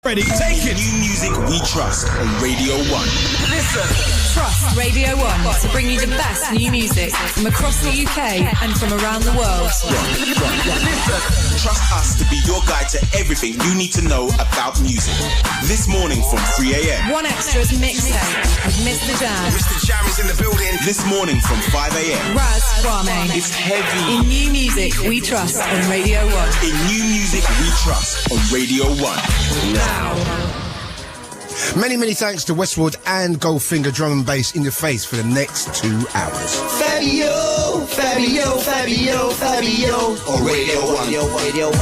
Ready? Take it. New music we trust on Radio 1. Listen. Trust Radio 1 to bring you the best new music from across the UK and from around the world. Listen. Trust us to be your guide to everything you need to know about music. This morning from 3 a.m. One Extra's mixtape with Mr. Jam. Mr. Jam is in the building. This morning from 5 a.m. Raz Kwame. It's heavy. In new music we trust on Radio 1. In new music we trust on Radio 1. Now. Many thanks to Westwood and Goldfinger Drum and Bass in your face for the next 2 hours. Fabio, Fabio, Fabio, Fabio. On Radio 1. Radio 1.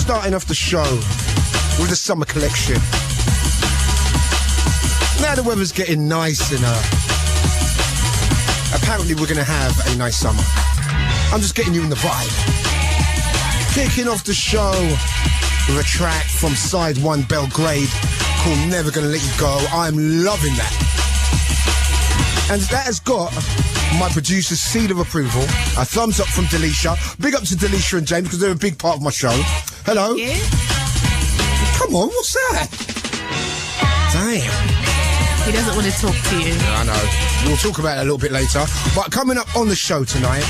Starting off the show with the summer collection. Now the weather's getting nice and apparently we're going to have a nice summer. I'm just getting you in the vibe. Kicking off the show with a track from Side 1 Belgrade called Never Gonna Let You Go. I'm loving that. And that has got my producer's seal of approval. A thumbs up from Delisha. Big up to Delisha and James because they're a big part of my show. Hello. Yeah. Come on, what's that? Damn. He doesn't want to talk to you. I know. We'll talk about it a little bit later. But coming up on the show tonight,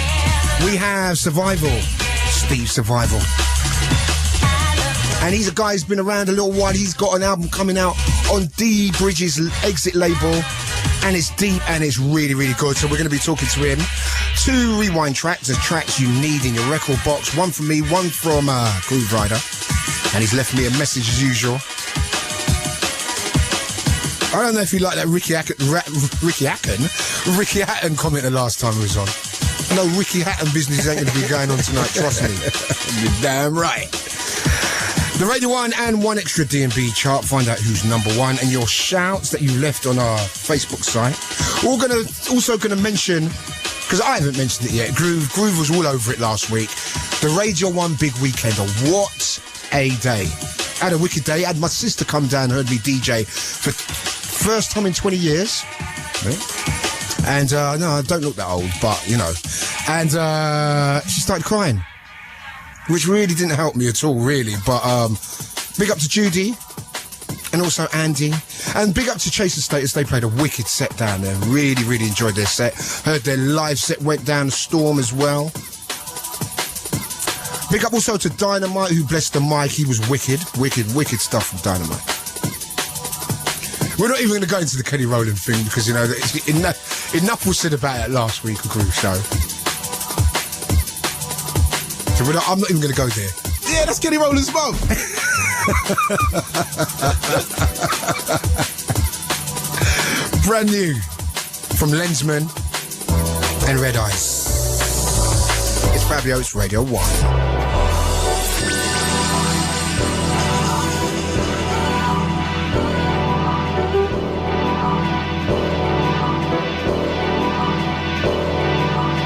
we have Survival. Steve Survival. And he's a guy who's been around a little while. He's got an album coming out on D Bridges' Exit label. And it's deep and it's really, really good. So we're going to be talking to him. 2 rewind tracks, the tracks you need in your record box. One from me, one from Grooverider. And he's left me a message as usual. I don't know if you like that Ricky Hatton comment the last time he was on. No, Ricky Hatton business ain't going to be going on tonight, trust me. You're damn right. The Radio 1 and 1 Extra D&B chart. Find out who's number one and your shouts that you left on our Facebook site. We're also going to mention, because I haven't mentioned it yet, Groove was all over it last week. The Radio 1 Big Weekender. What a day. I had a wicked day. I had my sister come down and heard me DJ for first time in 20 years. Yeah. And, no, I don't look that old, but, you know. And she started crying, which really didn't help me at all, really. But big up to Judy and also Andy. And big up to Chase Status. They played a wicked set down there. Really, really enjoyed their set. Heard their live set went down a storm as well. Big up also to Dynamite, who blessed the mic. He was wicked wicked stuff from Dynamite. We're not even going to go into the Kenny Rowland thing because, you know, enough was said about it last week, a Groove show. So I'm not even going to go there. Yeah, that's Kenny Rowland's mum. Brand new from Lensman and Red Eyes. It's Fabio, it's Radio 1.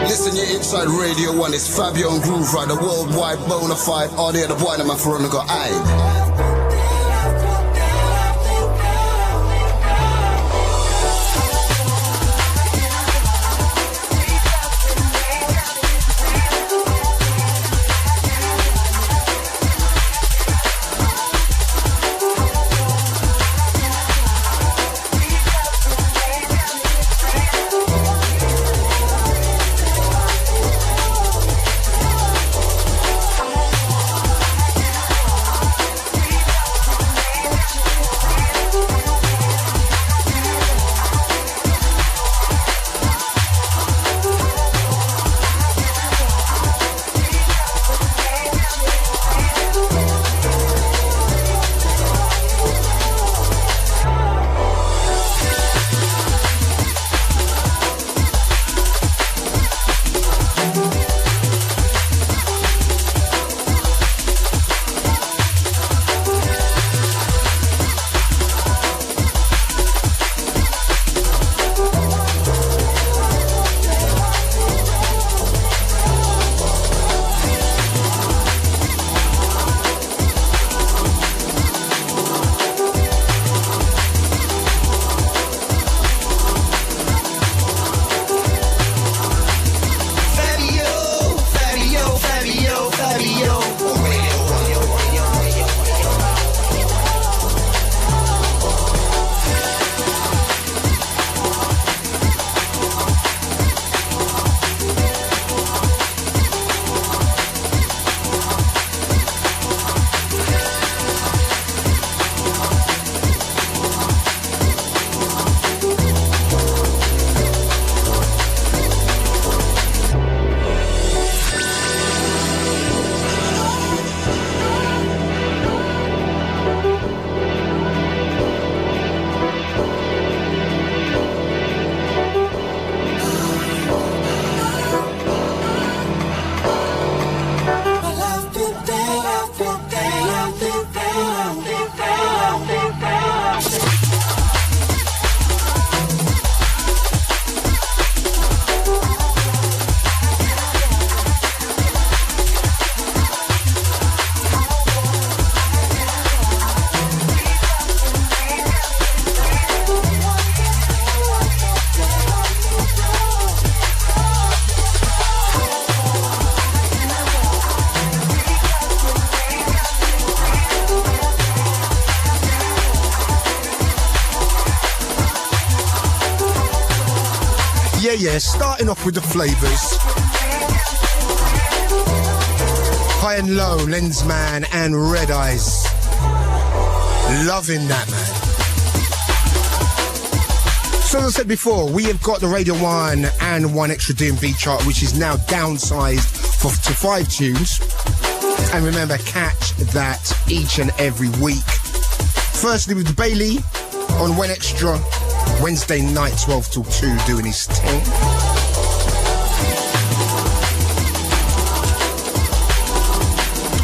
Listen, you're inside Radio 1. It's Fabio and Grooverider, worldwide bona fide. All the other boy in my front go, aye. Yeah, starting off with the flavours. High and Low, Lensman and Red Eyes. Loving that, man. So as I said before, we have got the Radio 1 and 1 Extra D&B chart, which is now downsized to 5 tunes. And remember, catch that each and every week. Firstly with the Bailey, on When Extra, Wednesday night, 12 till 2, doing his thing.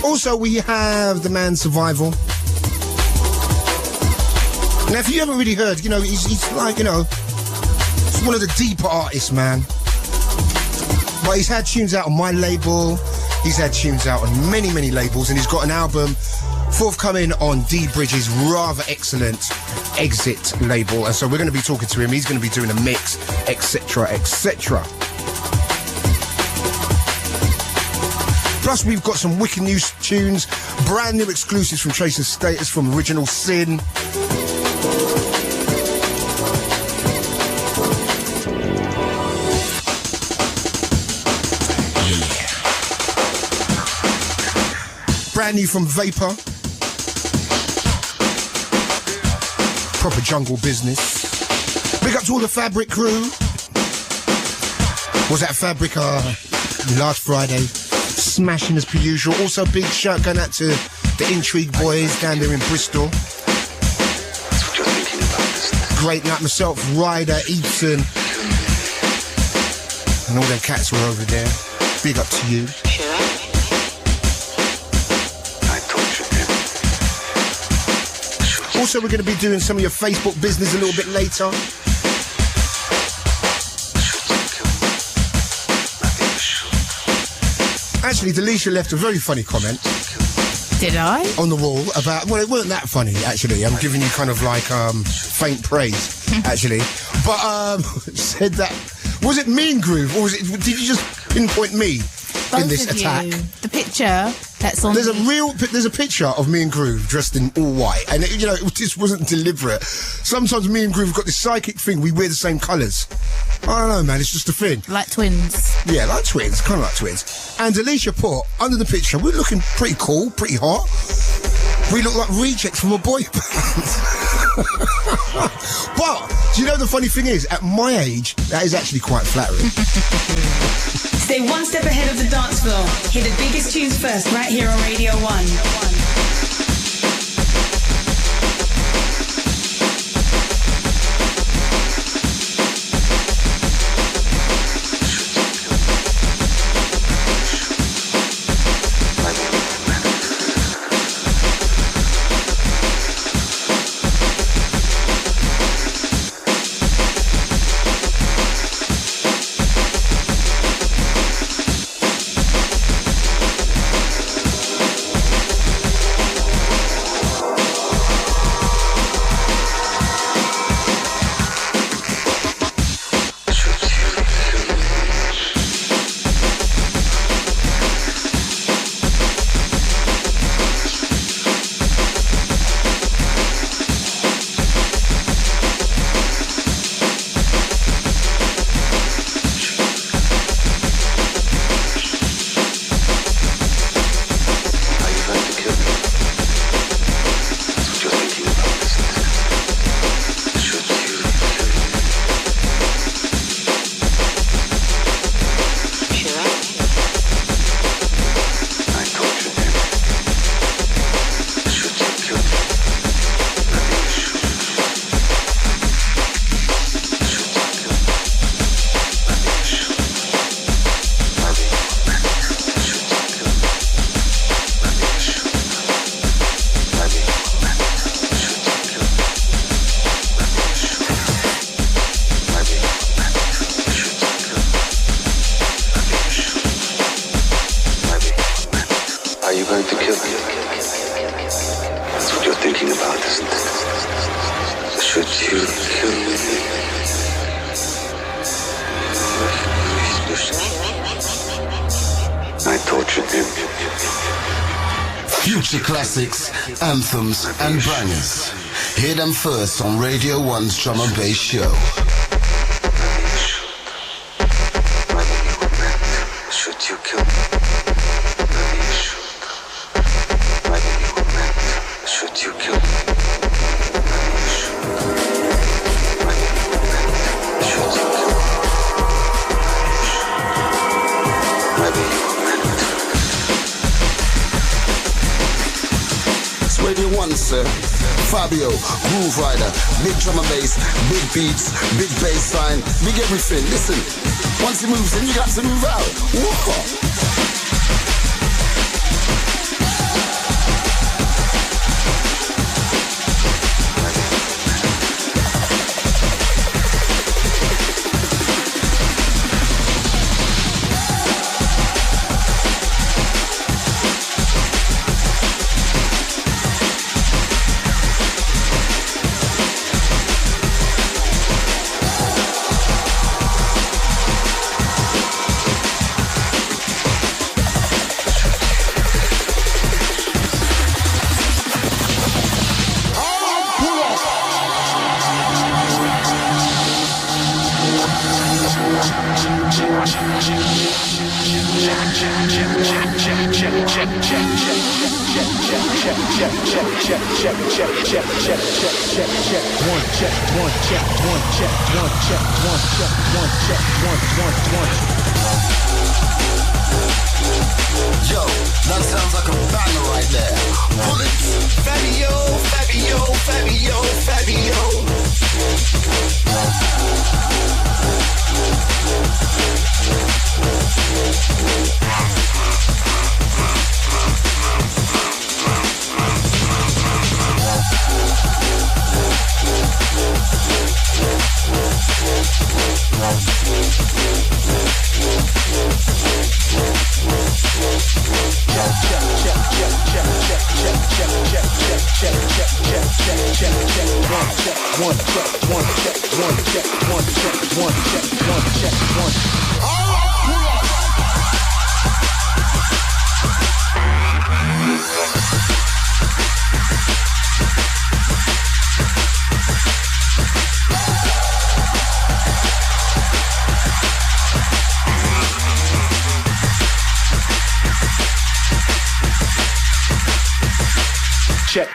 Also, we have the man Survival. Now, if you haven't really heard, you know, he's like, you know, he's one of the deeper artists, man. But he's had tunes out on my label. He's had tunes out on many, many labels, and he's got an album forthcoming on D Bridges' rather excellent Exit label. And so we're going to be talking to him. He's going to be doing a mix, etc., etc. Plus, we've got some wicked new tunes, brand new exclusives from Trace and Status, from Original Sin. Brand new from Vapor. Proper jungle business. Big up to all the Fabric crew. Was at Fabric last Friday. Smashing as per usual. Also, big shout going out to the Intrigue boys down there in Bristol. Great night. Myself, Ryder, Ethan, and all them cats were over there. Big up to you. Also, we're going to be doing some of your Facebook business a little bit later. Actually, Delisha left a very funny comment. Did I? On the wall about, well, it weren't that funny, actually. I'm giving you kind of like faint praise, actually. But said that, was it me and Groove, or was it, did you just pinpoint me Both in this of attack? You. The picture that's on There's a picture of me and Groove dressed in all white, and it, you know, it just wasn't deliberate. Sometimes me and Groove got this psychic thing, we wear the same colours. I don't know, man, it's just a thing. Like twins. Yeah, like twins, kind of like twins. And Alicia put, under the picture, we're looking pretty cool, pretty hot. We look like rejects from a boy band. But, do you know the funny thing is, at my age, that is actually quite flattering. Stay one step ahead of the dance floor. Hear the biggest tunes first, right here on Radio 1. Future classics, anthems and bangers. Hear them first on Radio 1's Drum and Bass Show. Radio 1, sir. Fabio, Grooverider, big drum and bass, big beats, big bass line, big everything. Listen, once he moves in, you got to move out. Whoa. Yo, that sounds like a banger right there. Pull it. Fabio, Fabio, Fabio, Fabio. Check.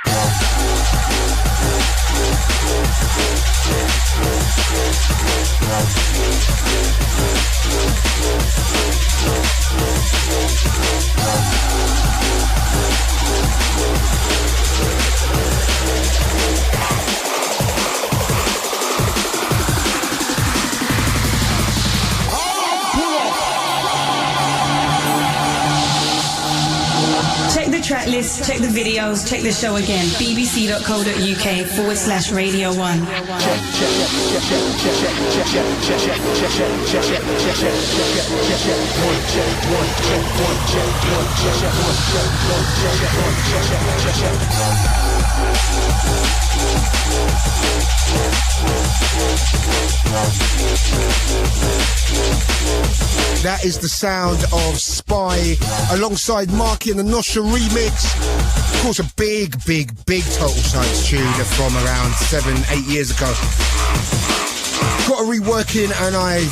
Check the track list, check the videos, check the show again. bbc.co.uk/Radio 1. That is the sound of Spy alongside Marky and the Nosha remix. Of course, a big Total Science tune from around 7-8 years ago. Got a reworking and I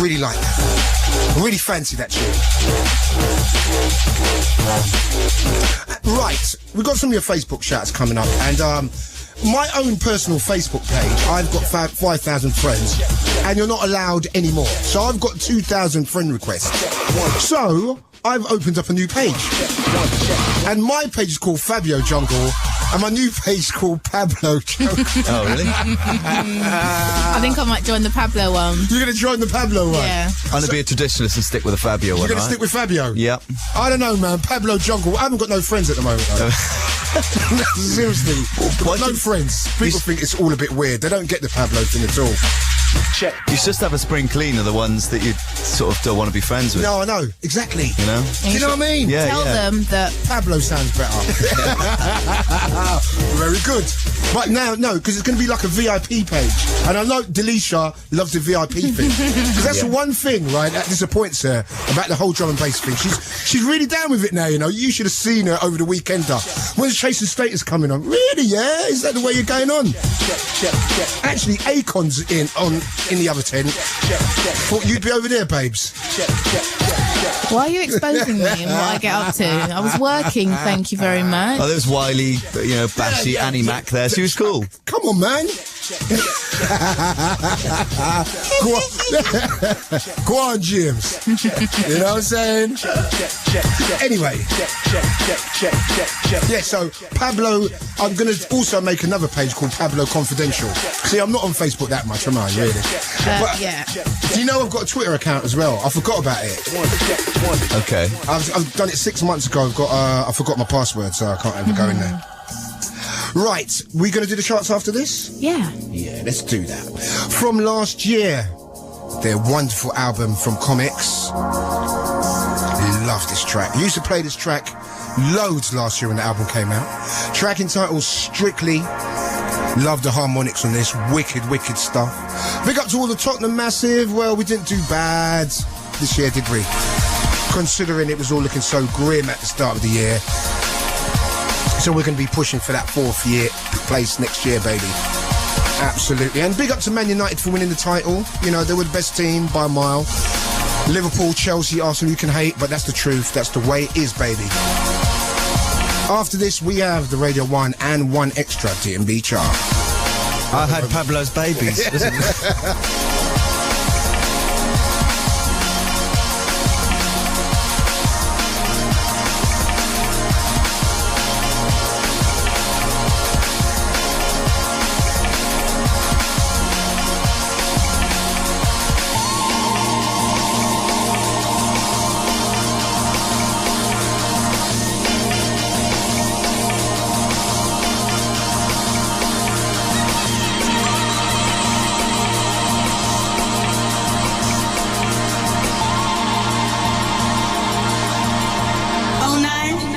really like that. I really fancy that tune. Right, we've got some of your Facebook shouts coming up, and my own personal Facebook page, I've got 5,000 friends, and you're not allowed anymore. So I've got 2,000 friend requests. So I've opened up a new page, and my page is called Fabio Jungle, and my new page is called Pablo Jungle. Oh, really? I think I might join the Pablo one. You're going to join the Pablo one? Yeah. I'm going to be a traditionalist and stick with the Fabio one, You're going right? to stick with Fabio? Yep. I don't know, man. Pablo Jungle. I haven't got no friends at the moment, though. Seriously. No friends. People think it's all a bit weird. They don't get the Pablo thing at all. Check. You should just have a spring clean of the ones that you sort of don't want to be friends with. No, I know. Exactly. You know? Do you know what I mean? Yeah, Tell them that Pablo sounds better. Very good. But now, no, because it's going to be like a VIP page. And I know Delisha loves the VIP thing. Because that's the one thing, right, that disappoints her about the whole drum and bass thing. She's really down with it now, you know. You should have seen her over the weekend. When's Chasing Status coming on? Really, yeah? Is that the way you're going on? Actually, Akon's in the other tent. Thought you'd be over there, babes. why are you exposing me and what I get up to? I was working, thank you very much. Oh, there was Wiley, Bashy, Annie Mac there. She was cool. Come on, man. Go on, James. You know what I'm saying? Anyway. Yeah, so Pablo, I'm going to also make another page called Pablo Confidential. See, I'm not on Facebook that much, am I, really? But yeah. do you know I've got a Twitter account as well? I forgot about it. Okay. I've done it 6 months ago. I forgot my password, so I can't ever go in there. Right, we going to do the charts after this? Yeah. Yeah, let's do that. From last year, their wonderful album from Comics. Love this track. Used to play this track loads last year when the album came out. Track entitled Strictly. Love the harmonics on this. Wicked, wicked stuff. Big up to all the Tottenham Massive. Well, we didn't do bad this year, did we? Considering it was all looking so grim at the start of the year. So we're going to be pushing for that 4th year place next year, baby. Absolutely. And big up to Man United for winning the title. You know, they were the best team by a mile. Liverpool, Chelsea, Arsenal, you can hate, but that's the truth. That's the way it is, baby. After this, we have the Radio 1 and 1 Extra DMB chart. I had Pablo's babies.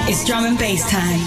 It's drum and bass time.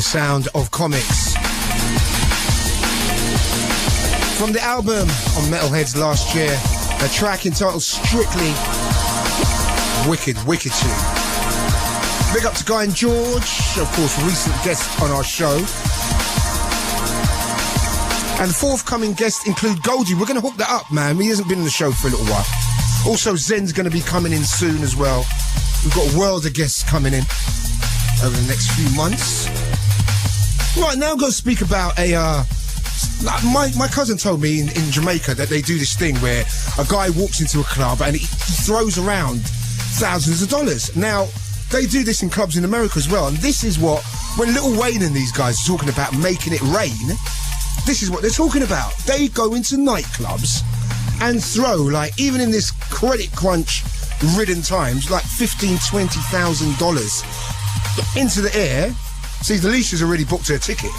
Sound of Comics. From the album on Metalheads last year, a track entitled Strictly. Wicked, wicked tune. Big up to Guy and George, of course, recent guest on our show. And forthcoming guests include Goldie. We're going to hook that up, man. He hasn't been on the show for a little while. Also, Zen's going to be coming in soon as well. We've got a world of guests coming in over the next few months. Right, now I'm going to speak about my cousin told me in Jamaica that they do this thing where a guy walks into a club and he throws around thousands of dollars. Now, they do this in clubs in America as well, and this is what, when Lil Wayne and these guys are talking about making it rain, this is what they're talking about. They go into nightclubs and throw, like, even in this credit crunch ridden times, like $15,000-$20,000 into the air. See, the Alicia's already booked her ticket.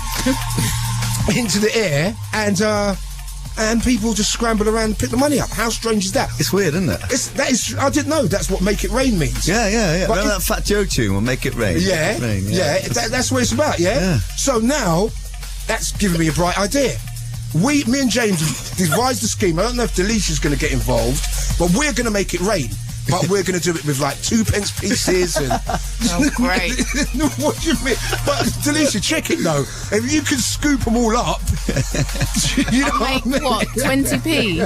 Into the air, and people just scramble around and pick the money up. How strange is that? It's weird, isn't it? I didn't know that's what Make It Rain means. Yeah. But Remember that Fat Joe tune, will Make It Rain? Yeah, Make It Rain, that's what it's about, yeah? So now, that's given me a bright idea. Me and James devised a scheme. I don't know if Delicia's going to get involved, but we're going to make it rain. But we're going to do it with like 2p pieces and... Oh, great. What do you mean? But Delicia, check it though. If you can scoop them all up, you know Make what I mean? what, 20p?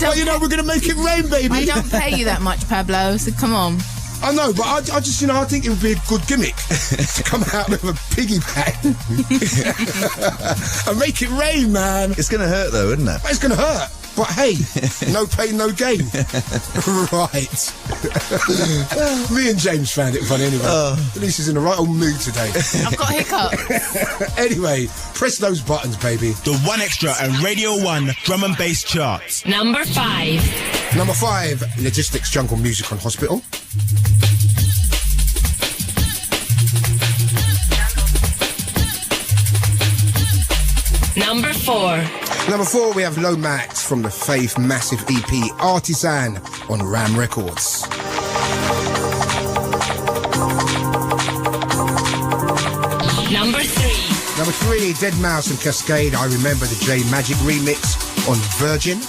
Well, you know, we're going to make it rain, baby. I don't pay you that much, Pablo, so come on. I know, but I just, I think it would be a good gimmick to come out with a piggy bank and make it rain, man. It's going to hurt though, isn't it? It's going to hurt. But hey, no pain, no gain. Right. Me and James found it funny anyway. Denise's in the right old mood today. I've got a hiccup. Anyway, press those buttons, baby. The 1Xtra and Radio 1 drum and bass charts. Number 5. Number 5, Logistics Jungle Music on Hospital. Number 4. Number 4, we have Lomax from the Faith Massive EP Artisan on Ram Records. Number 3. Number 3, Dead Mouse and Cascade, I Remember the J Magic remix on Virgin.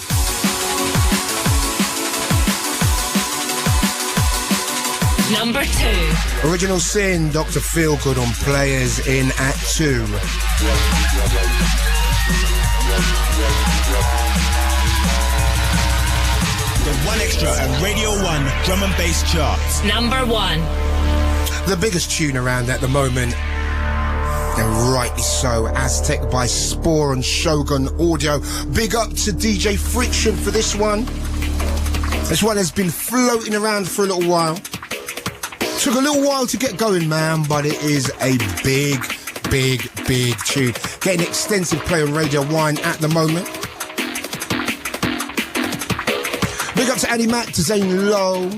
Number 2. Original Sin, Dr. Feelgood on Players in at 2. The 1Xtra and Radio 1 drum and bass charts. Number 1. The biggest tune around at the moment, and rightly so, Aztec by Spore on Shogun Audio. Big up to DJ Friction for this one. This one has been floating around for a little while. Took a little while to get going, man, but it is a big tune. Getting extensive play on Radio 1 at the moment. Big up to Annie Mac, to Zane Lowe.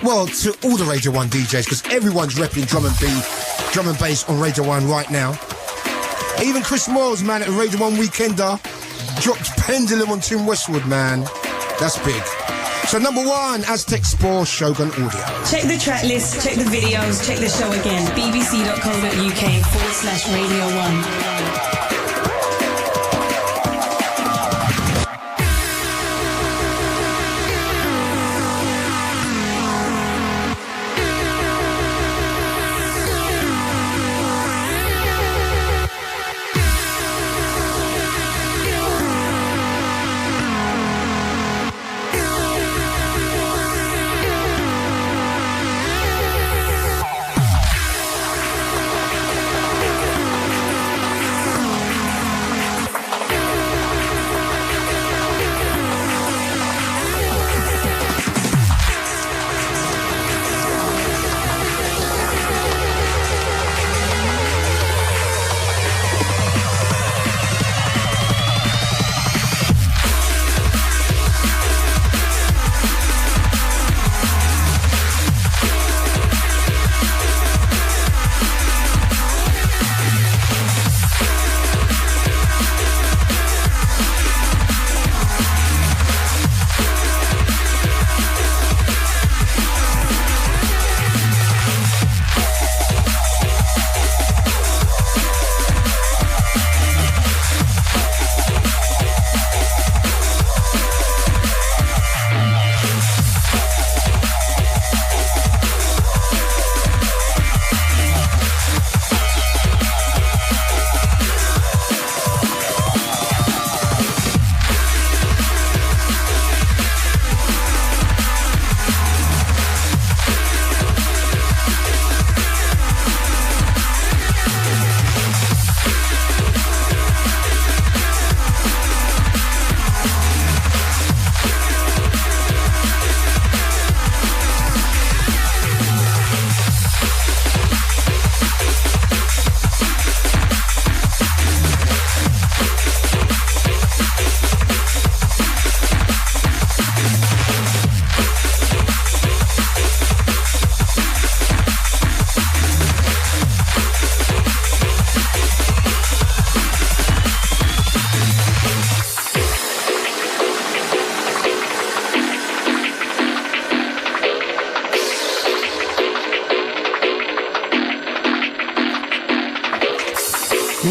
Well, to all the Radio 1 DJs, because everyone's repping drum and bass on Radio 1 right now. Even Chris Moyles, man, at Radio 1 Weekender, dropped Pendulum on Tim Westwood, man. That's big. So number 1, Aztec Spore, Shogun Audio. Check the track list, check the videos, check the show again. bbc.co.uk/Radio 1.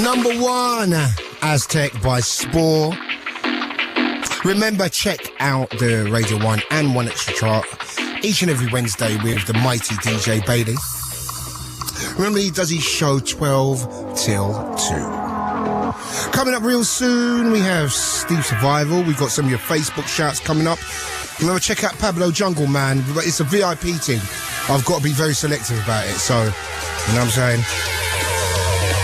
Number 1, Aztec by Spore. Remember, check out the Radio 1 and 1 Extra chart each and every Wednesday with the mighty DJ Bailey. Remember, he does his show 12 till 2. Coming up real soon, we have Steve Survival. We've got some of your Facebook shouts coming up. Remember, check out Pablo Jungle Man. But it's a VIP thing. I've got to be very selective about it. So, you know what I'm saying?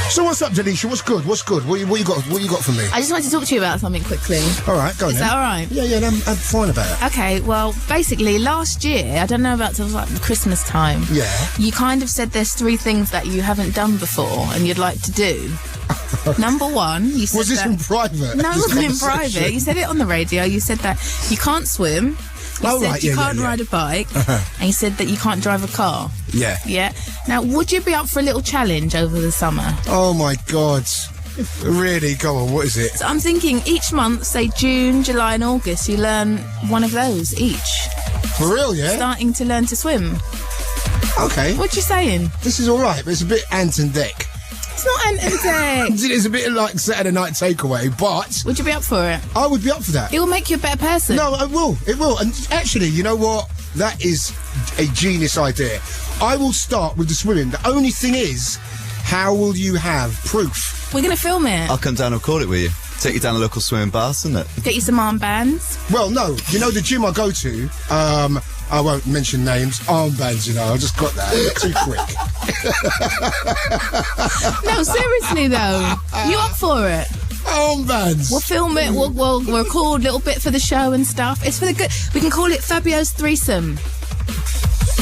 So what's up, Janisha? What's good? What you got for me? I just wanted to talk to you about something quickly. All right, go on. Is that all right? Yeah, I'm fine about it. Okay, well, basically, last year, I don't know about sort of like Christmas time. Yeah. You kind of said there's 3 things that you haven't done before and you'd like to do. Number 1, you said was this in private? No, it wasn't in private. You said it on the radio. You said that you can't swim. You said you can't ride a bike. And you said that you can't drive a car. Yeah. Yeah. Now, would you be up for a little challenge over the summer? Oh, my God. Really? Go on, what is it? So I'm thinking each month, say June, July and August, you learn one of those each. For real, yeah? Starting to learn to swim. Okay. What you saying? This is all right, but it's a bit Ant and Deck. It's not Ant and Deck. It's a bit like Saturday Night Takeaway, but... Would you be up for it? I would be up for that. It will make you a better person. No, it will. And actually, you know what? That is a genius idea. I will start with the swimming. The only thing is, how will you have proof? We're going to film it. I'll come down and record it with you. Take you down a local swimming bath, isn't it? Get you some armbands. Well, no. You know the gym I go to, I won't mention names, armbands, you know, I just got that too quick. No, seriously though. You up for it? Armbands. We'll film it, we'll record a little bit for the show and stuff. It's for the good. We can call it Fabio's threesome.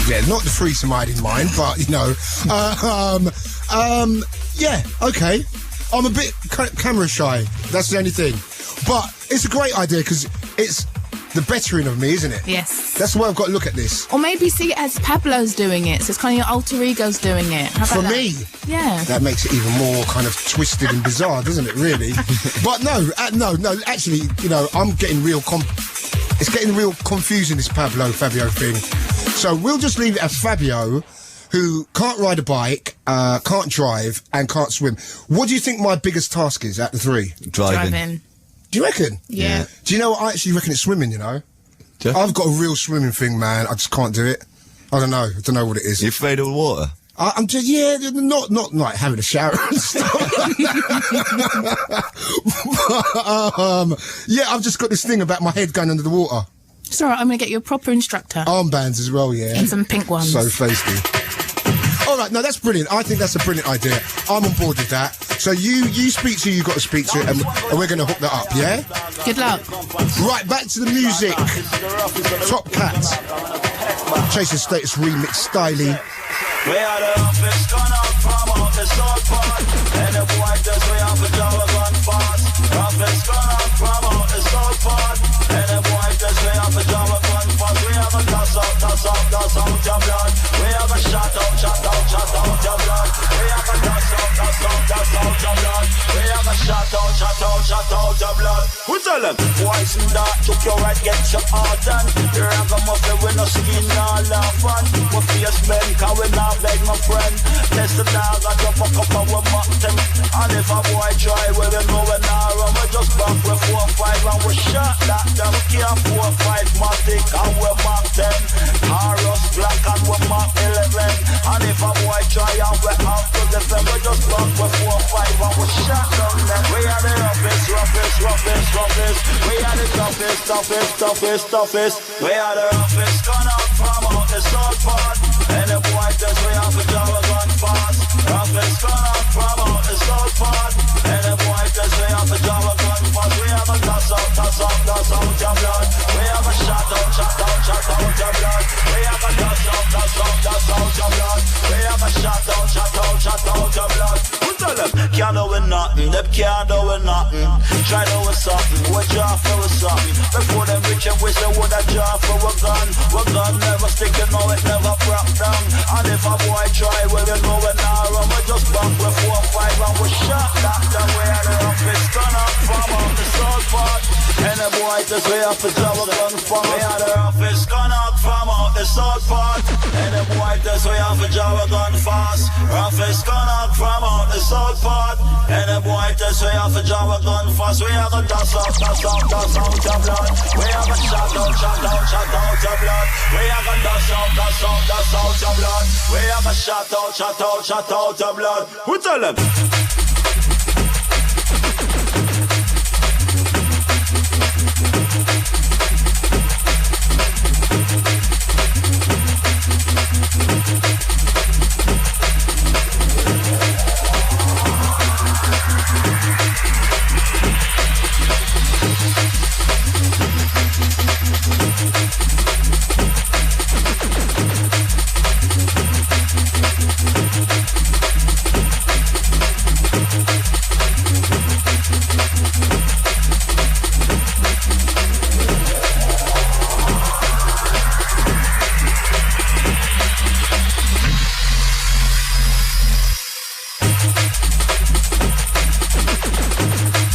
Yeah, not the threesome I had in mind, but, you know, yeah, okay. I'm a bit camera shy. That's the only thing. But it's a great idea because it's the bettering of me, isn't it? Yes. That's the way I've got to look at this. Or maybe see it as Pablo's doing it, so it's kind of your alter ego's doing it. How about For that? me? Yeah. That makes it even more kind of twisted and bizarre, doesn't it, really? But no, actually, you know, I'm getting it's getting real confusing, this Fabio thing. So we'll just leave it as Fabio, who can't ride a bike, can't drive, and can't swim. What do you think my biggest task is out of the 3? Driving. Do you reckon? Yeah. Do you know what? I actually reckon it's swimming, you know? Yeah. I've got a real swimming thing, man. I just can't do it. I don't know what it is. You afraid of the water? I'm just, not like having a shower and stuff. But, yeah, I've just got this thing about my head going under the water. It's all right, I'm going to get you a proper instructor. Armbands as well, yeah. And some pink ones. So feisty. All right, no, that's brilliant. I think that's a brilliant idea. I'm on board with that. So you speak to who you got to speak to, and we're going to hook that up, yeah? Good luck. Right, back to the music. Top Cat. Chasing Status remix, styling. We are the office gonna promote the soul part. And the boy just we have a job gun fast. Office gonna promote the soul part. And the boy just we have a job gun fast. We have a toss out your blood. We have a shot out your blood. We have a toss out your blood. We have a shot out your blood. We tell them, boys in that, took your right, get your heart done. You're a muffin with no skin, all our fun. We face men, can we not beg my friend? Test the dog, I drop a cup of mountain. And if a boy try, well, you know we're not run. We just back with 4-5 and we shot that them. Care 4-5 Matic and we're Mark 10. Taurus Black and we're Mark 11. And if a boy try and we're out to defend, we just back with 4-5 and we shot them. We are the roughest. We are the toughest. We are the roughest, gonna promote the soul part. And the boy just we have a job gun fast. Roughest gonna promote the soul part. And the boy just we have a job gun fast. We have a toss out your blood. We have a shot out your blood. We have a toss out your blood. We have a shot out your blood. We tell them, can't do with nothing. Them can't do with nothing. Try to with something. We're job for with something. Before them reach and we say what a job for a gun. We're gun never stick, you know it never broke down. And if a boy try, well you know we're not run. We just back with 4-5 and we shot that down. We are the roughest gonna from out the soul part. And the boy just we have to job a gun for. We are the roughest gonna from out out the south part. And them white that's way off a Java gun fast. Roughest gunner from out the south part. And them white that's way off a Java gun fast. We are gonna dust out your blood. We are gonna shut out your blood. We are gonna dust out your blood. We are gonna shut out your blood. Who tell them?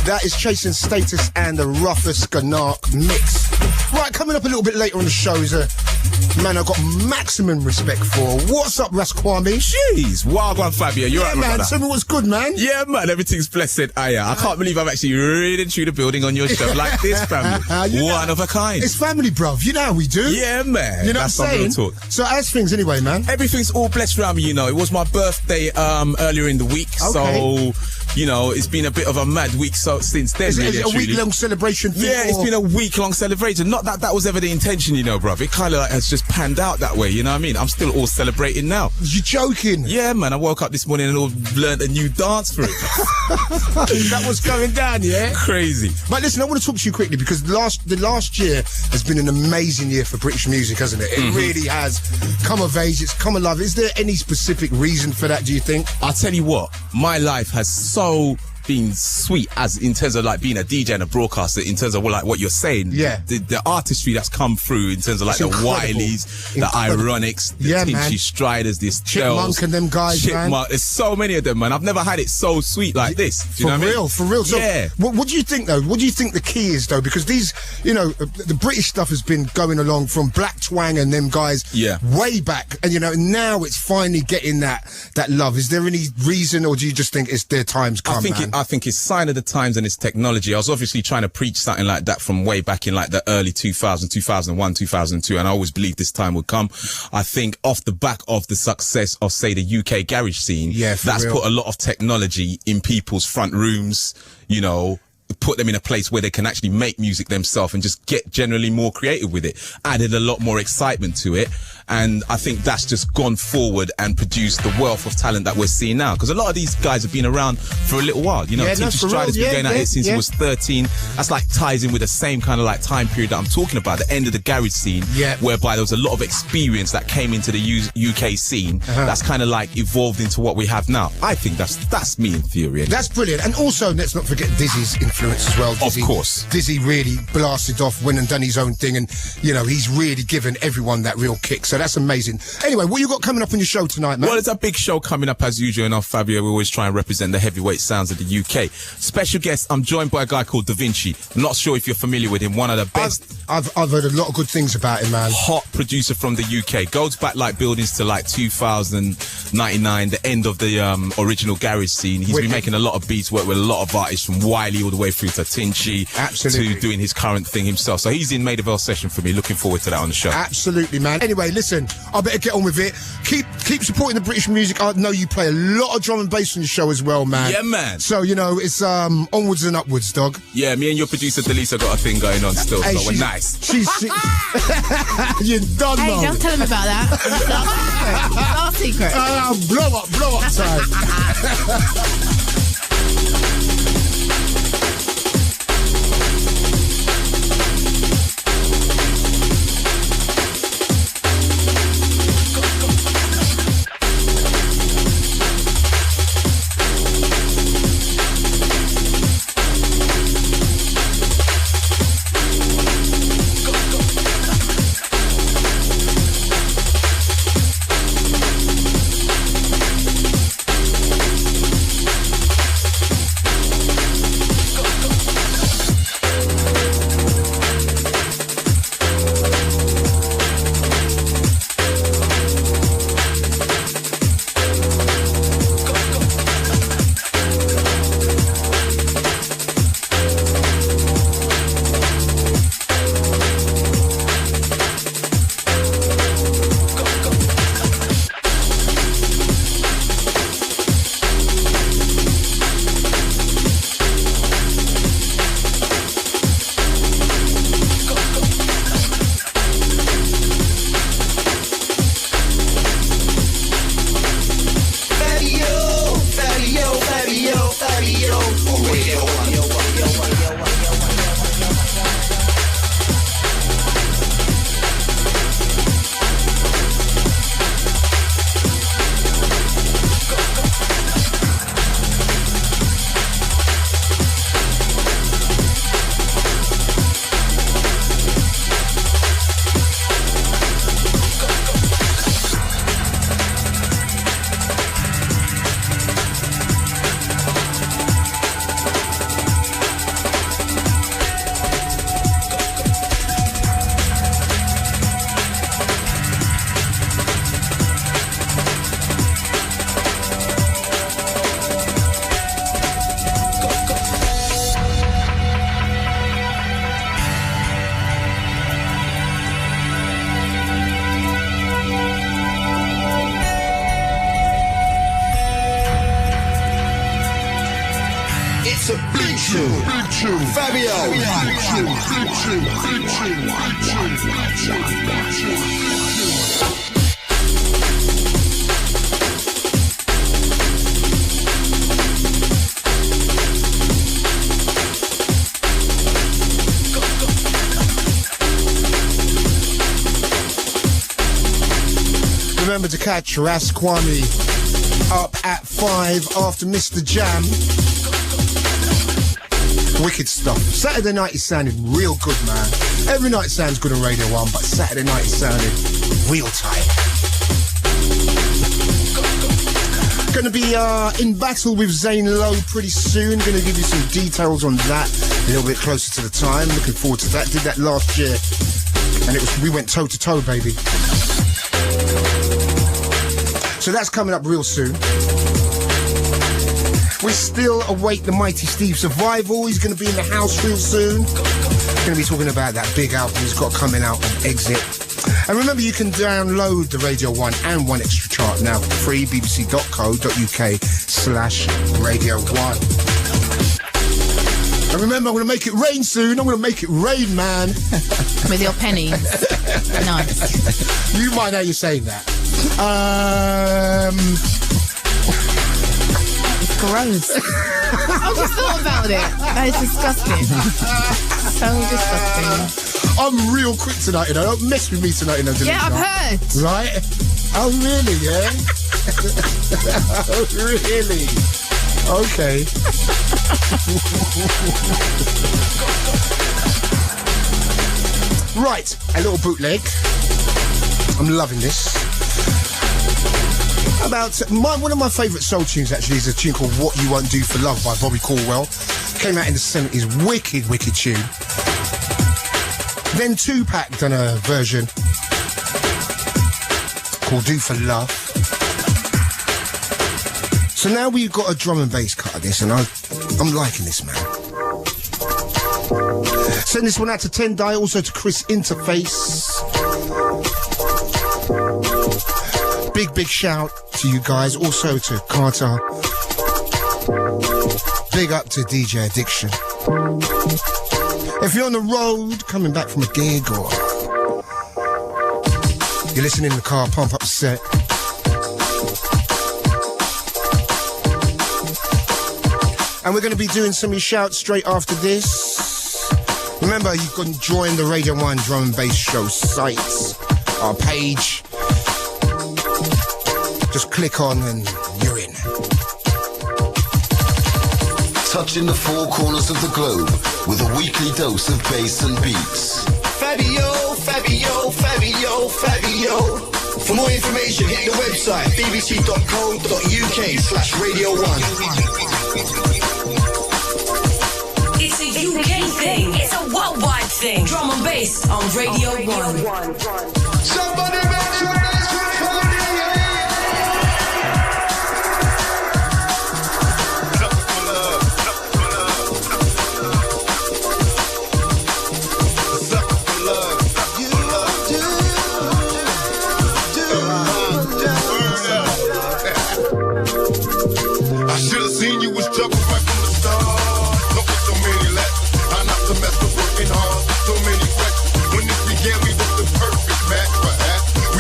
That is Chasing Status and the Roughest Ganark mix. Right, coming up a little bit later on the show is a man I've got maximum respect for. What's up, Raskwame? Jeez, Wagwan Fabio, you're right, man. brother. Tell me what's good, man. Yeah, man, everything's blessed. I can't believe I've actually ridden through the building on your show like this, family. One of a kind. It's family, bruv. You know how we do. Yeah, man. You know That's what I'm saying? Talk. So, how's things anyway, man? Everything's all blessed around me, you know. It was my birthday earlier in the week, okay. So, you know, it's been a bit of a mad week since then. Is it a week-long celebration thing? Yeah, it's been a week-long celebration. Not that was ever the intention, you know, bruv. It kind of like has just panned out that way, you know what I mean? I'm still all celebrating now. You're joking? Yeah, man. I woke up this morning and all learned a new dance for it. That was going down, yeah? Crazy. But listen, I want to talk to you quickly because the last year has been an amazing year for British music, hasn't it? It really has come of age. It's come alive. Is there any specific reason for that, do you think? I'll tell you what. My life has so been sweet as in terms of like being a DJ and a broadcaster, in terms of like what you're saying. Yeah. The artistry that's come through in terms of like the Wileys, the Ironics, the Tinchy Striders, this Chipmunk and them guys, man. There's so many of them, man. I've never had it so sweet like this. Do you know what I mean? For real. So yeah. What do you think, though? What do you think the key is, though? Because these, you know, the British stuff has been going along from Black Twang and them guys way back. And, you know, now it's finally getting that love. Is there any reason, or do you just think it's their time's come, I think it's sign of the times and it's technology. I was obviously trying to preach something like that from way back in like the early 2000s, 2001, 2002, and I always believed this time would come. I think off the back of the success of, say, the UK garage scene, that's put a lot of technology in people's front rooms, you know, put them in a place where they can actually make music themselves and just get generally more creative with it. Added a lot more excitement to it. And I think that's just gone forward and produced the wealth of talent that we're seeing now. Because a lot of these guys have been around for a little while. You know, Tinchy Strider's been going at it since he was 13. That's like ties in with the same kind of like time period that I'm talking about, the end of the garage scene, whereby there was a lot of experience that came into the UK scene. That's kind of like evolved into what we have now. I think that's me in theory. That's brilliant. And also, let's not forget Dizzy's influence as well. Dizzy, of course. Dizzy really blasted off, went and done his own thing, and, you know, he's really given everyone that real kick. So that's amazing. Anyway, what you got coming up on your show tonight, man? Well, it's a big show coming up as usual. And Fabio, we always try and represent the heavyweight sounds of the UK. Special guest, I'm joined by a guy called Da Vinci. I'm not sure if you're familiar with him. One of the best. I've heard a lot of good things about him, man. Hot producer from the UK. Goes back like buildings to like 2099, the end of the original garage scene. He's been making a lot of beats, worked with a lot of artists from Wiley all the way through to Tinchy. Absolutely. To doing his current thing himself. So he's in Maidavale session for me. Looking forward to that on the show. Absolutely, man. Anyway, listen, I better get on with it. Keep supporting the British music. I know you play a lot of drum and bass on the show as well, man. Yeah, man. So, you know, it's onwards and upwards, dog. Yeah, me and your producer Delisa got a thing going on still, hey, so we're nice. You're done, hey, man. don't tell him about that. Our secret. Blow up time. Fabio. Remember to catch Ras Kwame up at 5 after Mr. Jam. Wicked stuff. Saturday night is sounding real good, man. Every night sounds good on Radio 1, but Saturday night is sounding real tight. Gonna be in battle with Zane Lowe pretty soon. Gonna give you some details on that a little bit closer to the time. Looking forward to that. Did that last year, and we went toe to toe, baby. So that's coming up real soon. We still await the mighty Steve Survival. He's going to be in the house real soon. Going to be talking about that big album he's got coming out on Exit. And remember, you can download the Radio 1 and 1 Extra chart now for free, bbc.co.uk/Radio 1. And remember, I'm going to make it rain soon. I'm going to make it rain, man. With your pennies. Nice. You mind how you're saying that. It's gross. I just thought about it. That is disgusting. So disgusting. I'm real quick tonight, you know. Don't mess with me tonight, you know. Yeah, I've heard. Right? Oh, really, yeah? Oh, really? Okay. Right, a little bootleg. I'm loving this. One of my favourite soul tunes actually is a tune called What You Won't Do for Love by Bobby Caldwell. Came out in the 70s. Wicked, wicked tune. Then Tupac done a version called Do For Love. So now we've got a drum and bass cut of this, and I'm liking this, man. Send this one out to Tendai, also to Chris Interface. Big shout to you guys, also to Carter. Big up to DJ Addiction. If you're on the road, coming back from a gig, or you're listening in the car, pump up the set. And we're going to be doing some of your shouts straight after this. Remember, you can join the Radio 1 Drum and Bass Show site, our page. Just click on and you're in. Touching the four corners of the globe with a weekly dose of bass and beats. Fabio, Fabio, Fabio, Fabio. For more information, hit the website bbc.co.uk/Radio 1. It's a UK thing. It's a worldwide thing. Drum and bass on Radio 1. Somebody make some noise for Fabio. Seen you was trouble right from the start. Look at so many lessons. I not semester working hard. So many questions. When this began, we was the perfect match, perhaps. We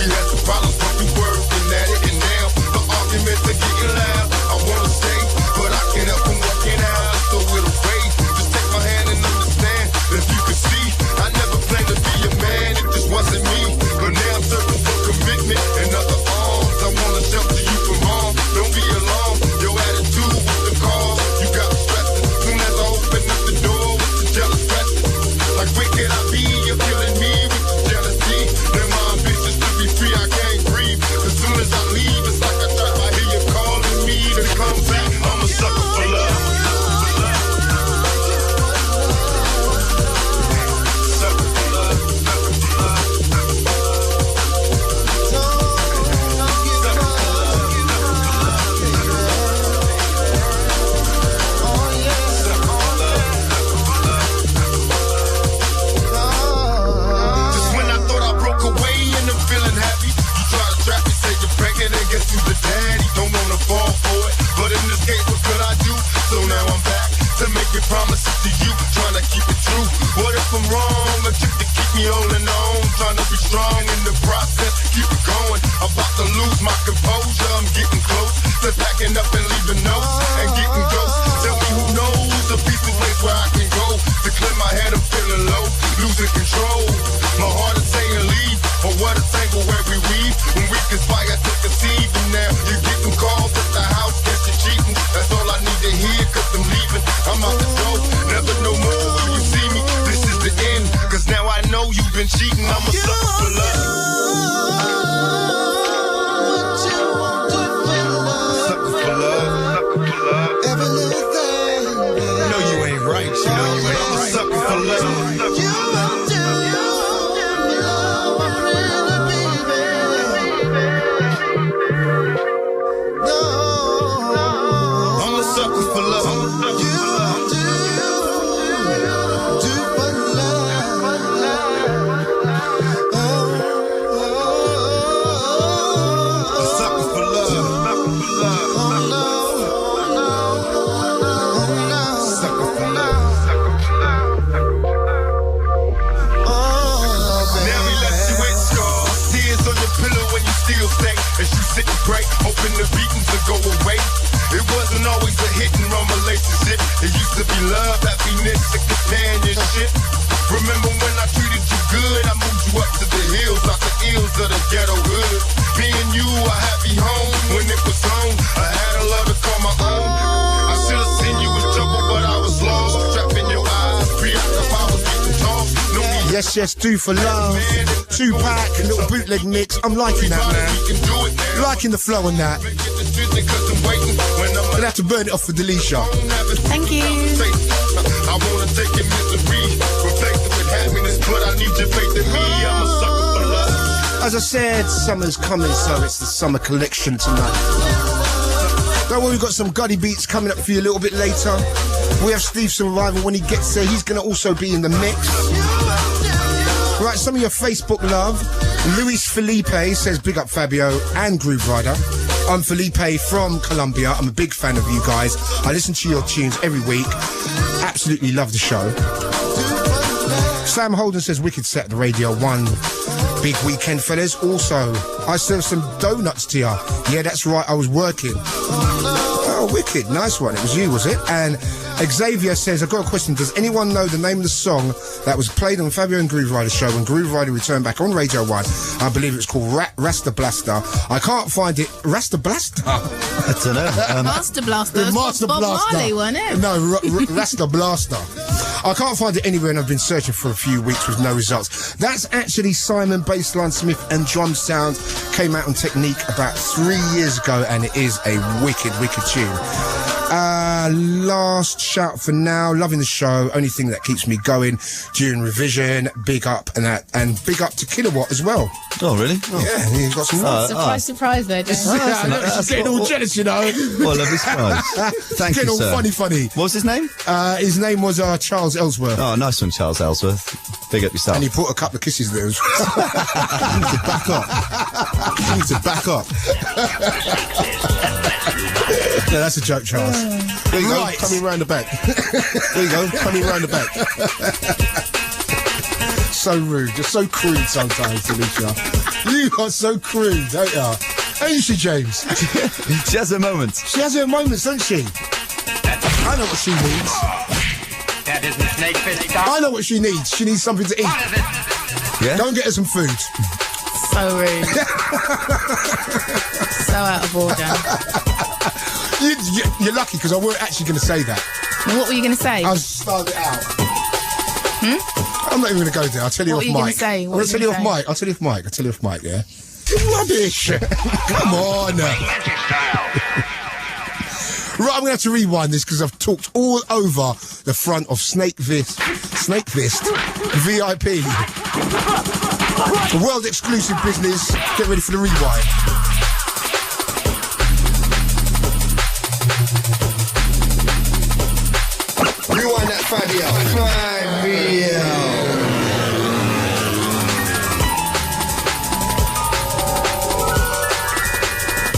trying to be strong in the process. Keep it going. I'm about to lose my composure. I'm getting close to packing up and leaving notes and getting ghosts. Tell me who knows a peaceful place where I can go to clear my head. I'm feeling low, losing control. My heart is saying leave, but what a tangle where we weave. When we conspire to conceive, and now you're getting calls at the house. Guess you're cheating. That's all I need to hear, cause I'm leaving. I'm out the door, never no more will you see me. This is the end, cause now I know you've been cheating. I'm a sucker for love. Sucker for love. Every little thing. No, you ain't right. You know you ain't right. Sucker for love. Hoping the beatings would go away. It wasn't always a hit and run relationship. It used to be love, happiness, and companionship. Remember when I treated you good? I moved you up to the hills, out the ills of the ghetto hood. Me and you, a happy home. When it was home, I had a love to call my own. I should have seen you in trouble, but I was lost. Trapped in your eyes, preoccupied with getting tossed. No need. Yes, yes, Do for Love. Tupac, a little bootleg mix. I'm liking that, man. Liking the flow on that. Gonna have to burn it off for Delisha. Thank you. I wanna take your misery, replace it with happiness, but I need your faith in me. I'm a sucker for love. As I said, summer's coming, so it's the summer collection tonight. Don't worry, we've got some gutty beats coming up for you a little bit later. We have Steve Survival when he gets there. He's gonna also be in the mix. Right, some of your Facebook love. Luis Felipe says, big up Fabio and Grooverider. I'm Felipe from Colombia. I'm a big fan of you guys. I listen to your tunes every week. Absolutely love the show. Sam Holden says, wicked set at the Radio 1. Big weekend, fellas. Also, I served some donuts to you. Yeah, that's right, I was working. Oh, wicked. Nice one. It was you, was it? And Xavier says, I've got a question. Does anyone know the name of the song that was played on Fabio and Grooverider show when Grooverider returned back on Radio 1? I believe it was called Rasta Blaster. I can't find it. Rasta Blaster? I don't know. Master Blaster. Master Bob Blaster. Marley, wasn't it? No, Rasta Blaster. I can't find it anywhere, and I've been searching for a few weeks with no results. That's actually Simon Bassline Smith and Drum Sound. Came out on Technique about 3 years ago, and it is a wicked, wicked tune. Last shout for now. Loving the show. Only thing that keeps me going during revision. Big up and big up to Kilowatt as well. Oh, really? Oh. Yeah, he's got some. Surprise there, James. She's getting all jealous, you know. What a lovely surprise. Thank you, getting sir. all funny. What was his name? His name was Charles Ellsworth. Oh, nice one, Charles Ellsworth. Big up yourself. And he put a couple of kisses there as well. You need to back up. You need to back up. Yeah, that's a joke, Charles. There you Right. go. Coming round the back. There you go. Coming round the back. So rude. You're so crude sometimes, Alicia. You are so crude, don't you? Ain't she, James? She has her moments. She has her moments, doesn't she? I know what she needs. That isn't snake fish stuff. I know what she needs. She needs something to eat. What is it? Yeah? Go and get her some food. So rude. So out of order. You're lucky, because I weren't actually going to say that. What were you going to say? I'll start it out. I'm not even going to go there. I'll tell you What off were you mic. gonna say? What I'll were tell you you off gonna mic. I'll tell you off mic. I'll tell you off mic, yeah? Rubbish. Come on. Right, I'm going to have to rewind this because I've talked all over the front of Snake Fist VIP. The world exclusive business. Get ready for the rewind. Rewind that Fabio.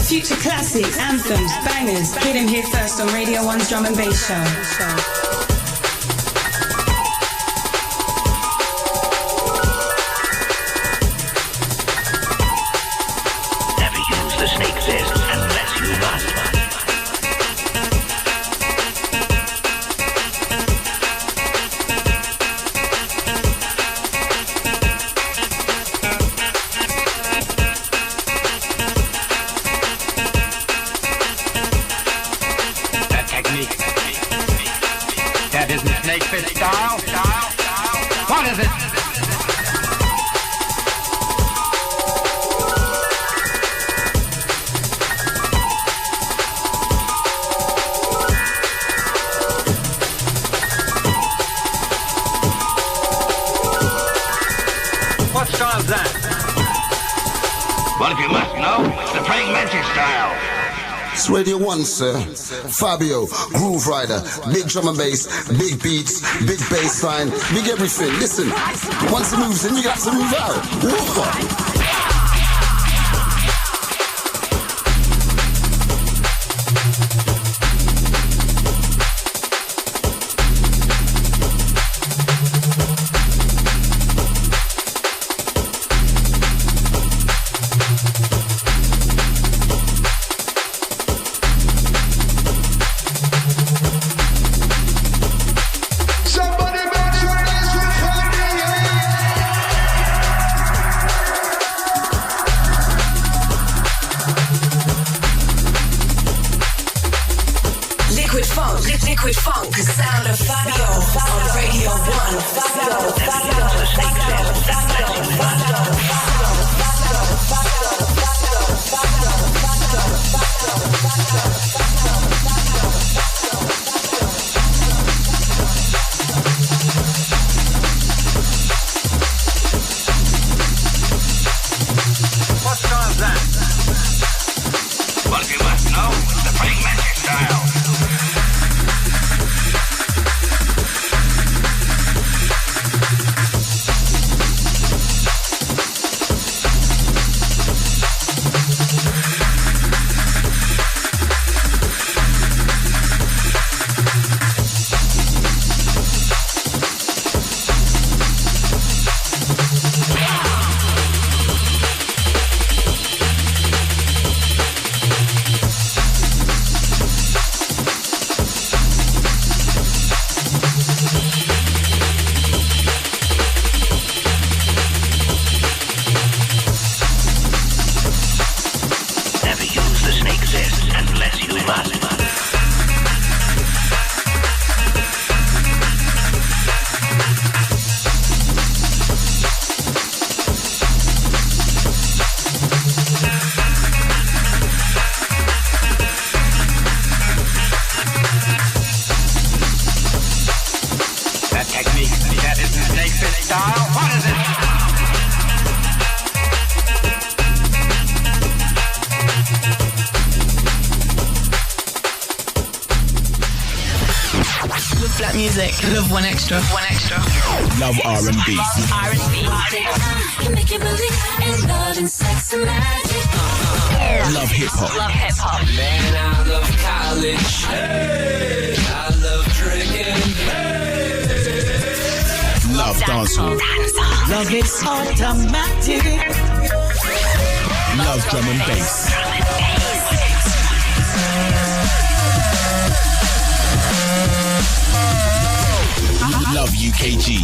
Future classics, anthems, bangers. Hear them here first on Radio 1's Drum and Bass Show. What style's that? Well, if you must know, it's the praying mantis style. It's Radio 1, sir. Fabio, Grooverider, big drum and bass, big beats, big bass line, big everything. Listen, once it moves in, you got to move out. Whoa. Liquid Funk, sound of Fabio on Radio 1. What style's that? Well, if you must know, it's the praying mantis style. Music. Love One Extra. One Extra. Love R&B. Love hip hop. Love hip hop. Man, I love college. Hey, I love drinking. Hey. Love dancehall. Love it's automatic. Love drum and bass. Love UKG.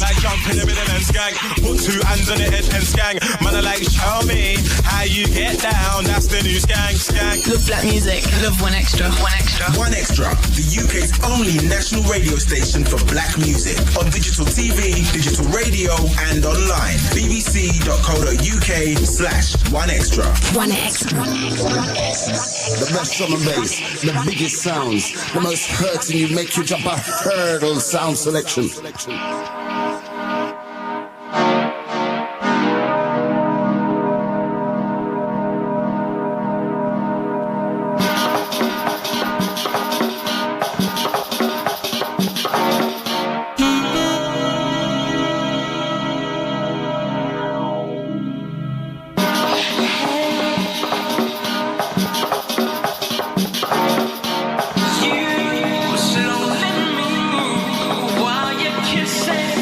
Like jump in the middle and skank, put two hands on the head and skank. Man, I like show me how you get down. That's the new skank. Love black music. Love One Extra. One Extra. One Extra, the UK's only national radio station for black music on digital TV, digital radio, and online. bbc.co.uk/One Extra. One Extra. The best drum and bass, the biggest sounds, the most hurting you make you jump a hurdle sound selection. You slowly move while you kiss it.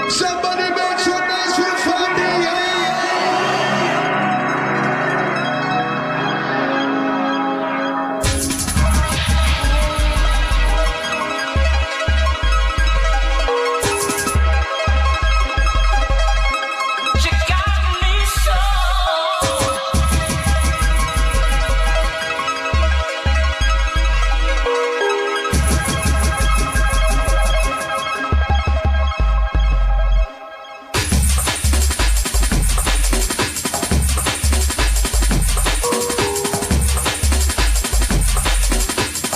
Somebody make some noise for Fabio.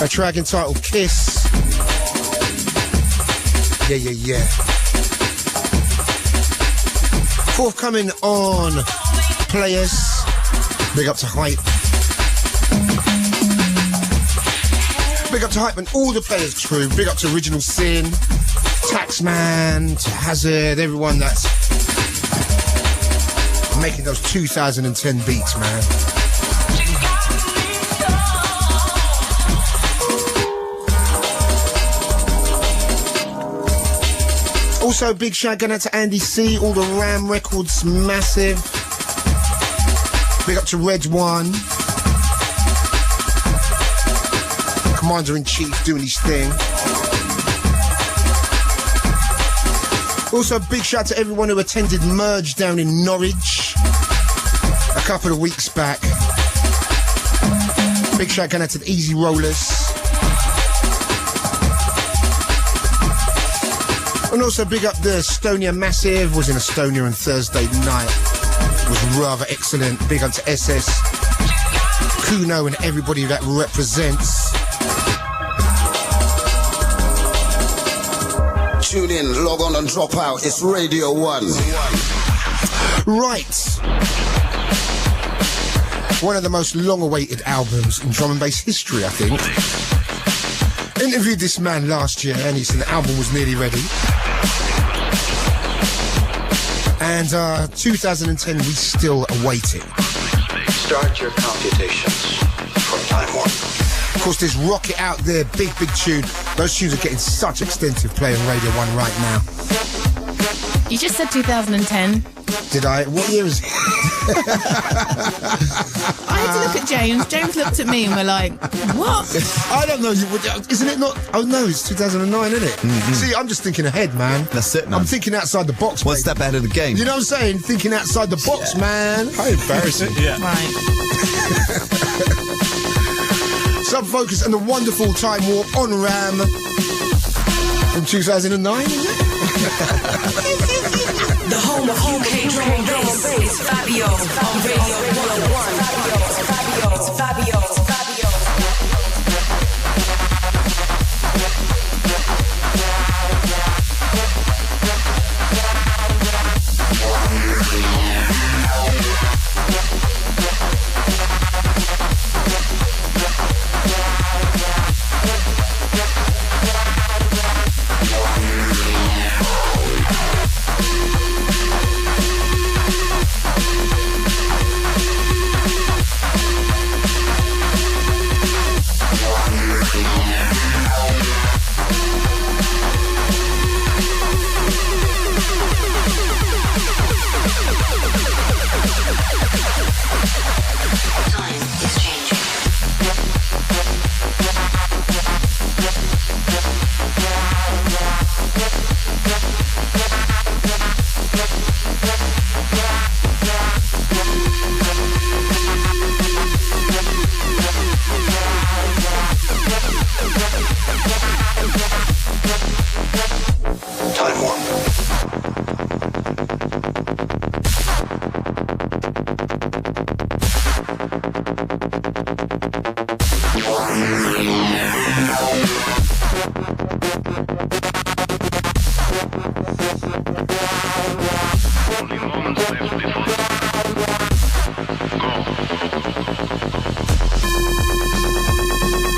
A track entitled Kiss. Yeah. Forthcoming on Players. Big up to Hype. Big up to Hype and all the Players crew. Big up to Original Sin, Taxman, to Hazard, everyone that's making those 2010 beats, man. Also, big shout going out to Andy C, all the Ram Records, massive. Big up to Reg One. Commander-in-Chief doing his thing. Also, big shout to everyone who attended Merge down in Norwich a couple of weeks back. Big shout going out to the Easy Rollers. And also big up the Estonia Massive, was in Estonia on Thursday night. Was rather excellent. Big up to SS, Kuno and everybody that represents. Tune in, log on and drop out. It's Radio 1. Right. One of the most long-awaited albums in drum and bass history, I think. Interviewed this man last year and he said the album was nearly ready. And 2010, we still await it. Start your computations for time one. Of course, there's Rocket out there, big tune. Those tunes are getting such extensive play on Radio 1 right now. You just said 2010. Did I? What year is it? I had to look at James. James looked at me and we're like, what? I don't know. Isn't it not? Oh, no, it's 2009, isn't it? Mm-hmm. See, I'm just thinking ahead, man. That's it, man. I'm thinking outside the box, one step ahead of the game. You know what I'm saying? Thinking outside the box, man. How embarrassing. Yeah. Right. Subfocus and the wonderful Time Warp on RAM from 2009, is it? The home of UK drum and bass is Fabio on Radio 101. It's Fabio.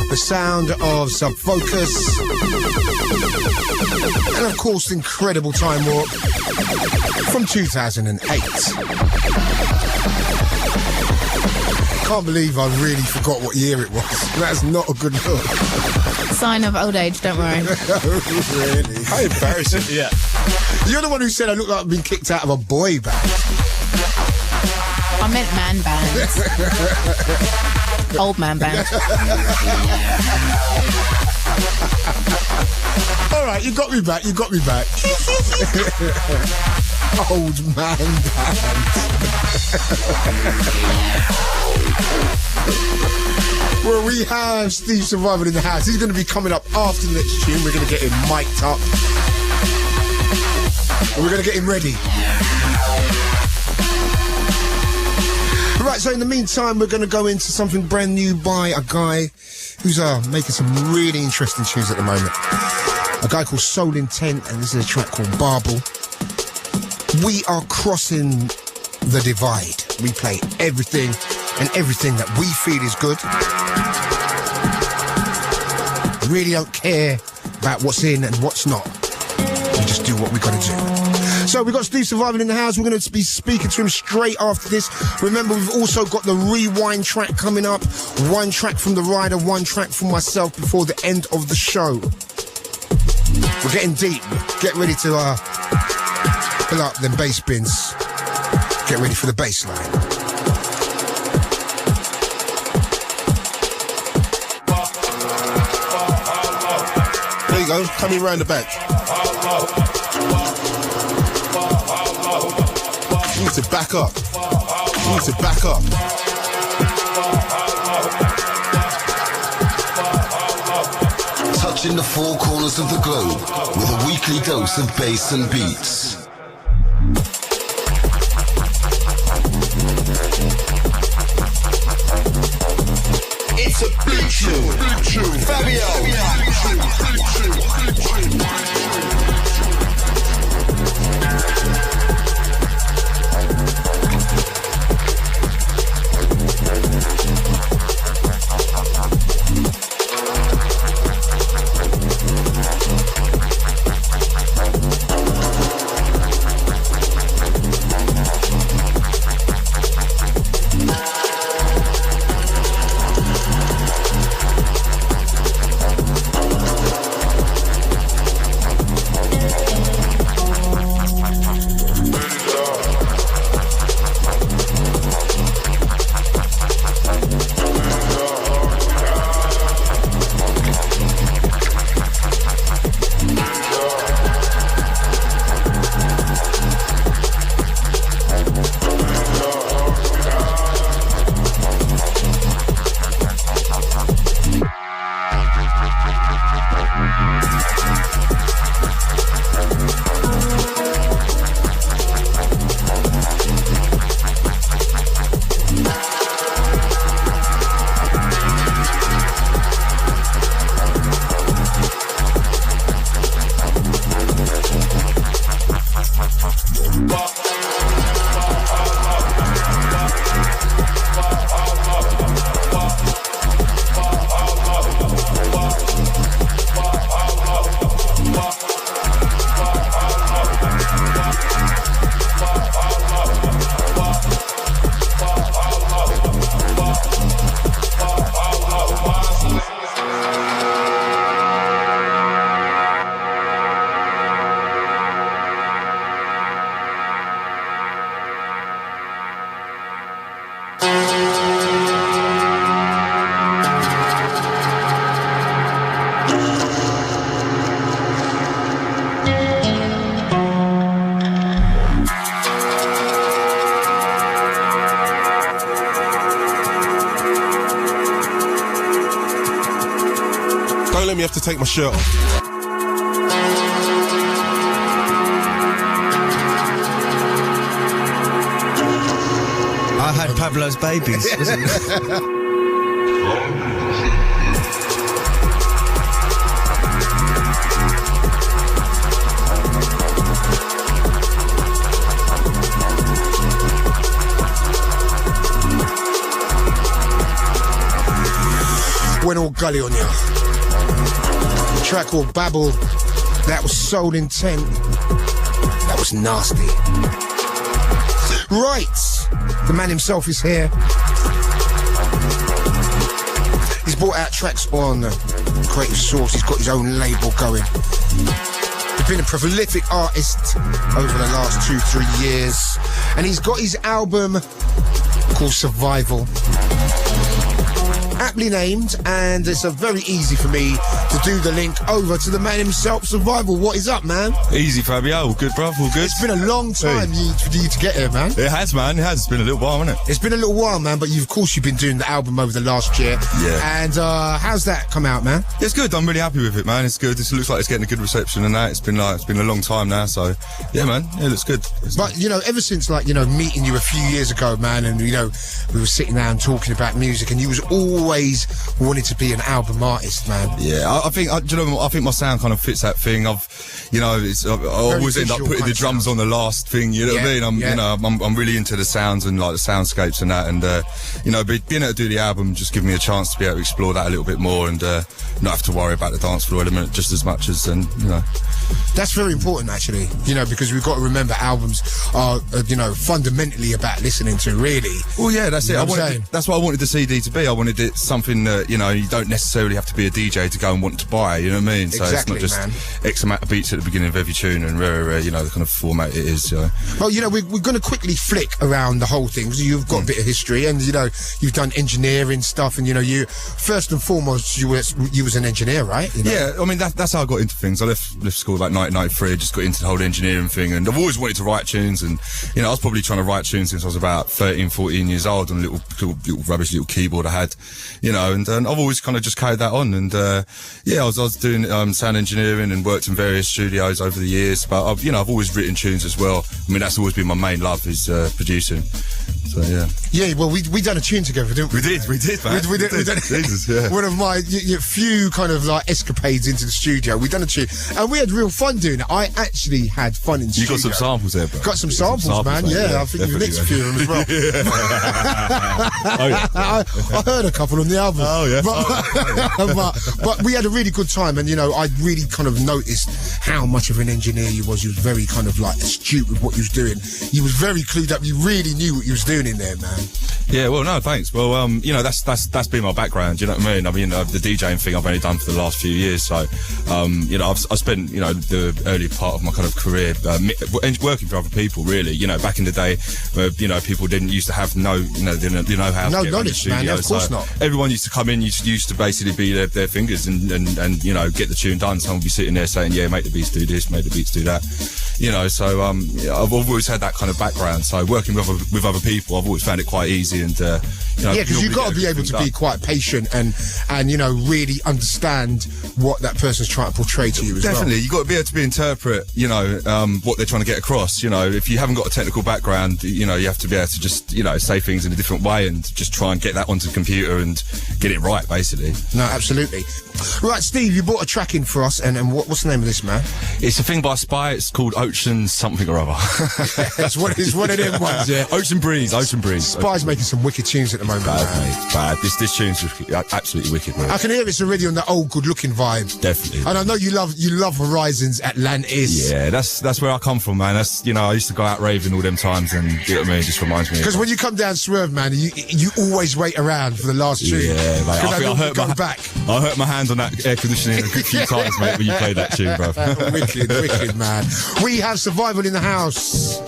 The sound of Subfocus. And of course, incredible Time Warp from 2008. Can't believe I really forgot what year it was. That's not a good look. Sign of old age, don't worry. Really? How embarrassing. Yeah. You're the one who said I look like I've been kicked out of a boy band. I meant man band. Old man band. All right, you got me back. Old man band. Well, we have Steve Survival in the house. He's going to be coming up after the next tune. We're going to get him mic'd up. And we're going to get him ready. Right, so in the meantime, we're going to go into something brand new by a guy who's making some really interesting tunes at the moment. A guy called Soul Intent, and this is a track called Barble. We are crossing the divide. We play everything that we feel is good. Really don't care about what's in and what's not. We just do what we got to do. So we've got Steve Surviving in the house. We're going to be speaking to him straight after this. Remember, we've also got the rewind track coming up. One track from the rider, one track from myself before the end of the show. We're getting deep. Get ready to fill up them bass bins. Get ready for the bass line. There you go, coming round the back. You need to back up. Touching the four corners of the globe with a weekly dose of bass and beats. It's a big tune. Fabio. Don't let me have to take my shirt off. I had Pablo's babies, wasn't it? Went all gully on ya. The track called Babble, that was Soul Intent. That was nasty. Right, the man himself is here. He's brought out tracks on Creative Source. He's got his own label going. He's been a prolific artist over the last 2-3 years. And he's got his album called Survival. Aptly named, and it's very easy for me to do the link over to the man himself. Survival, what is up, man? Easy, Fabio. All good, bruv. All good. It's been a long time for you to get here, man. It has, man. It has. It's been a little while, hasn't it? It's been a little while, man, but of course you've been doing the album over the last year. Yeah. And how's that come out, man? It's good. I'm really happy with it, man. It's good. It looks like it's getting a good reception and that. It's been a long time now, so yeah, man. It looks good. But ever since meeting you a few years ago, man, and we were sitting down talking about music, and you was always wanted to be an album artist, man. Yeah, I think I think my sound kind of fits that thing. I always end up putting the drums on the last thing. You know what I mean? I'm really into the sounds and like the soundscapes and that, and being able to do the album just give me a chance to be able to explore that a little bit more and not have to worry about the dance floor element just as much as That's very important, actually. Because we've got to remember albums are fundamentally about listening to, really. Well, yeah, that's it. That's what I wanted the CD to be. I wanted it something that you don't necessarily have to be a DJ to go and want to buy. You know what I mean? So exactly, it's not just X amount of beats at the beginning of every tune and the kind of format it is. So. Well, we're going to quickly flick around the whole thing because you've got a bit of history and you've done engineering stuff and you first and foremost you was an engineer, right? Yeah, I mean that's how I got into things. I left school about 1993. Just got into the whole engineering thing, and I've always wanted to write tunes. And I was probably trying to write tunes since I was about 13, 14 years old on a little rubbish little keyboard I had, and I've always kind of just carried that on. And I was doing sound engineering and worked in various studios over the years. But I've always written tunes as well. I mean that's always been my main love is producing. So yeah. Yeah, well, we done a tune together, didn't we? We did, man. We did. Jesus, yeah. One of my few kind of like escapades into the studio. We done a tune, and we had real fun doing it. I actually had fun in the studio. You got some samples there, bro. Got some samples, man. Yeah, I think you licked a few of them as well. I heard a couple on the album. Oh yeah. But we had a really good time, and I really kind of noticed how much of an engineer you was. You was very kind of like astute with what you was doing. You was very clued up. You really knew what you was doing in there, man. Yeah, well, no, thanks. Well, that's been my background. You know what I mean? I mean, the DJing thing I've only done for the last few years. So, I've spent the early part of my kind of career working for other people. Really, back in the day, where people didn't used to have no how to get knowledge, man. Of course not. Everyone used to come in. Used to basically be their fingers and get the tune done. Someone would be sitting there saying, "Yeah, make the beats do this, make the beats do that." So I've always had that kind of background. So working with other people, I've always found it quite easy. And because you've got to be able to be quite patient and really understand what that person's trying to portray to you as well. Definitely, you've got to be able to interpret what they're trying to get across. If you haven't got a technical background, you have to be able to just say things in a different way and just try and get that onto the computer and get it right, basically. No, absolutely. Right, Steve, you brought a track in for us, and what's the name of this, man? It's a thing by Spy. It's called Ocean something or other. That's what it is. One of them ones, yeah. Ocean Breeze. Spy's making some wicked tunes at the moment. Bad. This tune's absolutely wicked, man. I can hear it's already on the old good-looking vibe. Definitely. And I know you love Horizons, Atlantis. Yeah, that's where I come from, man. That's I used to go out raving all them times, and you know what I mean. It just reminds me. Because when you come down Swerve, man, you always wait around for the last tune. Yeah, mate. I hurt my hands on that air conditioning a good few times, mate, when you played that tune, bro. Wicked, man. We have Survival in the house.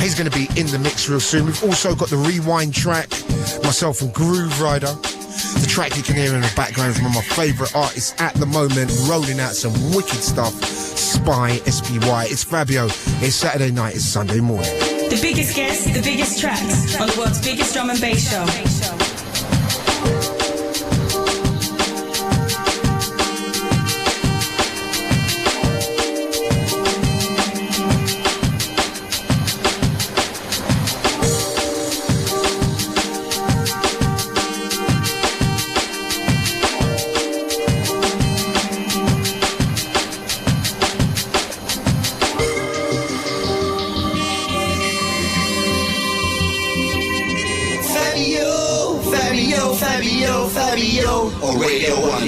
He's going to be in the mix real soon. We've also got the Rewind track, myself and Grooverider. The track you can hear in the background from one of my favourite artists at the moment, rolling out some wicked stuff. Spy, SPY. It's Fabio. It's Saturday night. It's Sunday morning. The biggest guests, the biggest tracks on the world's biggest drum and bass show. Fabio on Radio 1.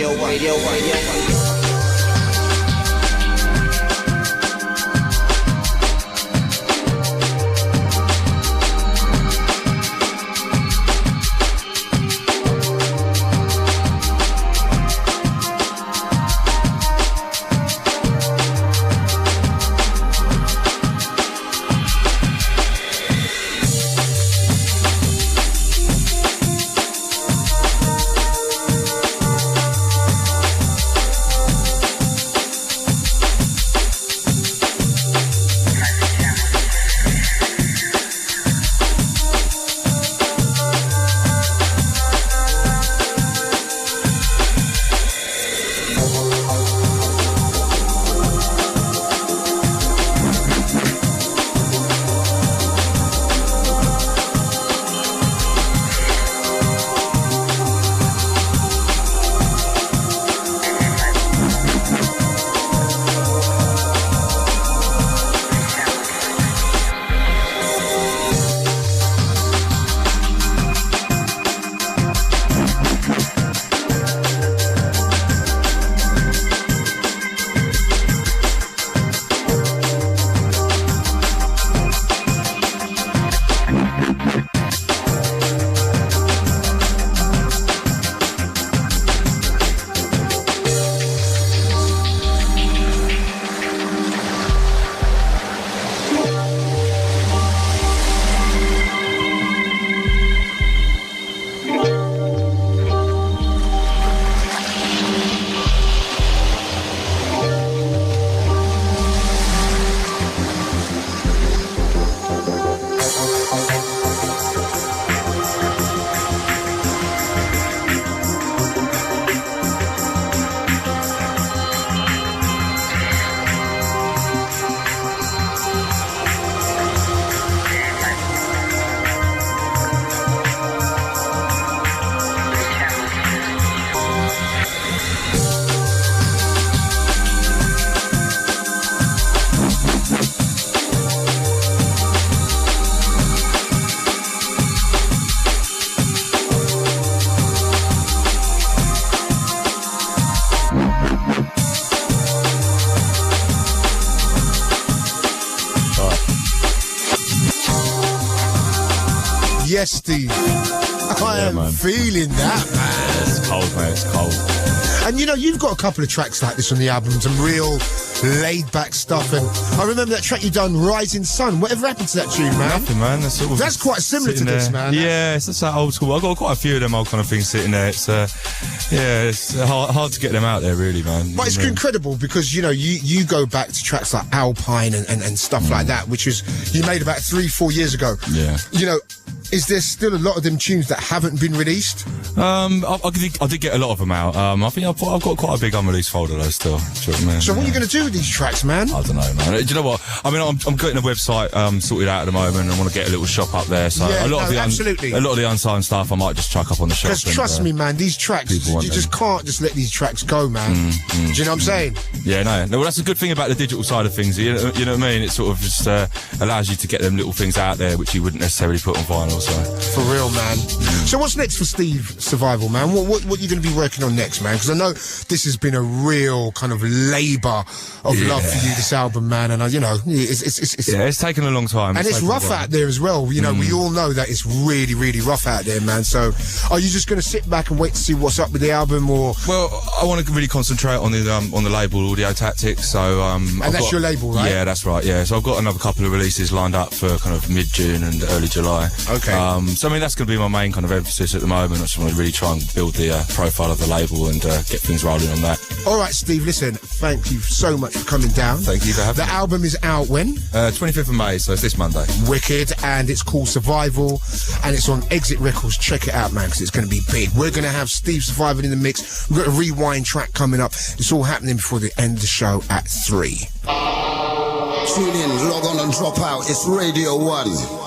Yes, Steve. I am feeling that, man. It's cold, mate. It's cold. And you know, you've got a couple of tracks like this on the album, some real laid-back stuff. And I remember that track you done, Rising Sun. Whatever happened to that tune, man? Nothing, man. That's quite similar to this, man. Yeah, it's just that old school. I've got quite a few of them old kind of things sitting there. It's it's hard to get them out there, really, man. But it's incredible because, you know, you go back to tracks like Alpine and stuff like that, which is you made about 3-4 years ago. Yeah. You know, is there still a lot of them tunes that haven't been released? I did get a lot of them out. I think I've got quite a big unreleased folder though still. Do you know what I mean? So what are you going to do with these tracks, man? I don't know, man. Do you know what? I mean, I'm getting a website sorted out at the moment and I want to get a little shop up there. So yeah, a lot of the unsigned stuff I might just chuck up on the shop. Because trust me, man, these tracks, you just can't just let these tracks go, man. Do you know what I'm saying? Yeah, no. Well, that's a good thing about the digital side of things. You know what I mean? It sort of just allows you to get them little things out there which you wouldn't necessarily put on vinyl. So for real, man. So what's next for Steve Survival, man? What are you going to be working on next, man? Because I know this has been a real kind of labour of love for you, this album, man. And you know, it's taken a long time. And it's rough out there as well. You know, we all know that it's really, really rough out there, man. So are you just going to sit back and wait to see what's up with the album, or? Well, I want to really concentrate on the label Audio Tactics. So and that's your label, right? Yeah, that's right. Yeah, so I've got another couple of releases lined up for kind of mid-June and early July. Okay. So I mean, that's going to be my main kind of emphasis at the moment. I just want to really try and build the profile of the label and get things rolling on that. All right, Steve, listen, thank you so much for coming down. Thank you for having me. The album is out when? 25th of May, so it's this Monday. Wicked, and it's called Survival, and it's on Exit Records. Check it out, man, because it's going to be big. We're going to have Steve Survival in the mix. We've got a Rewind track coming up. It's all happening before the end of the show at 3. Tune in, log on and drop out. It's Radio 1.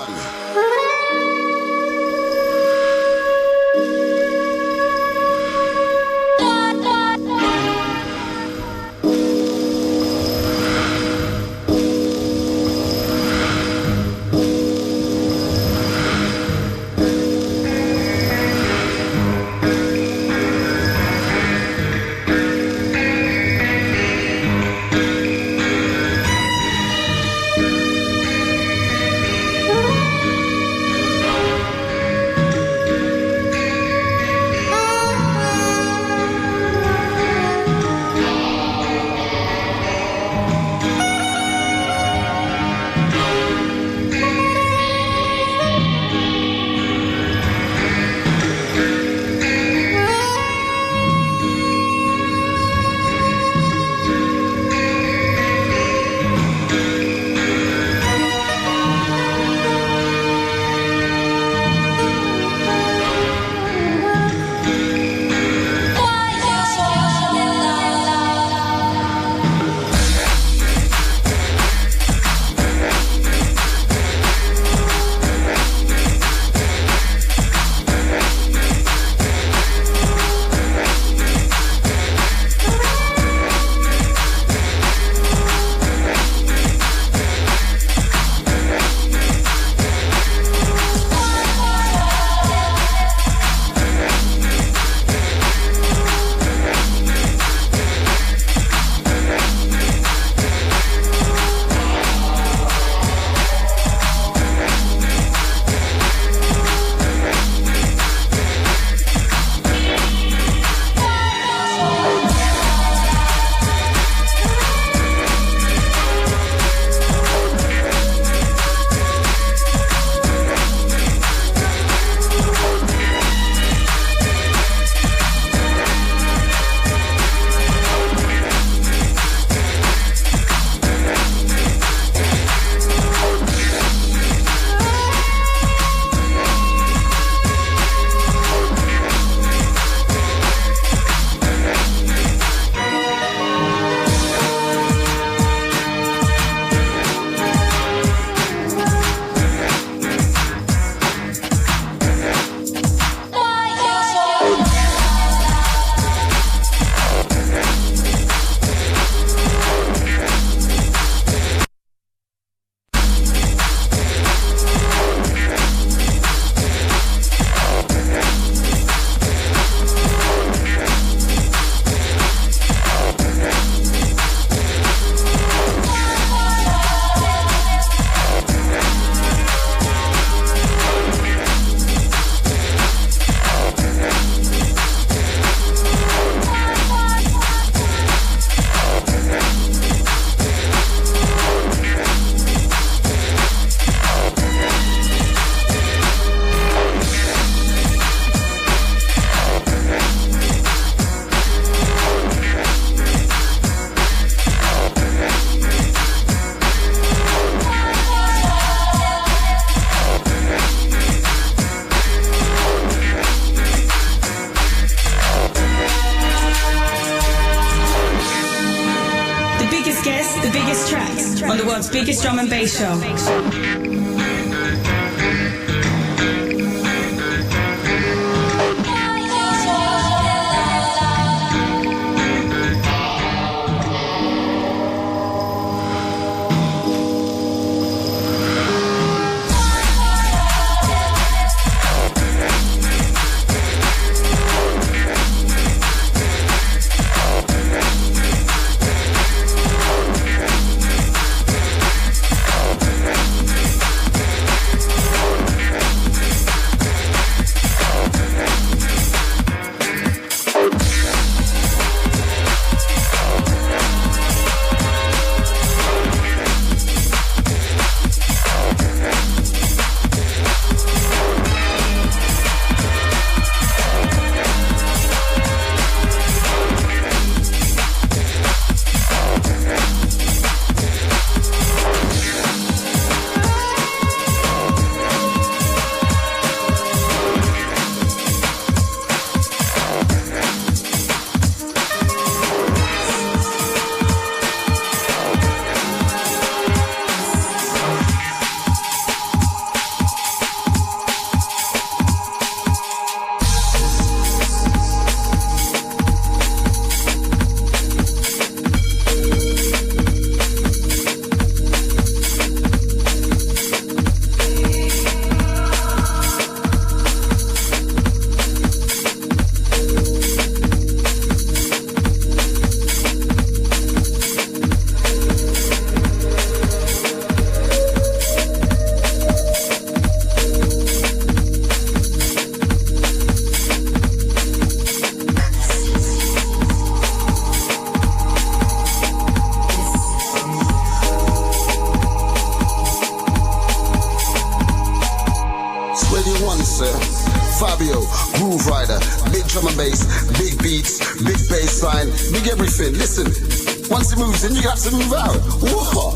biggest drum and bass show. Fabio, Grooverider, big drum and bass, big beats, big bass line, big everything. Listen, once it moves in, you got to move out. Whoa.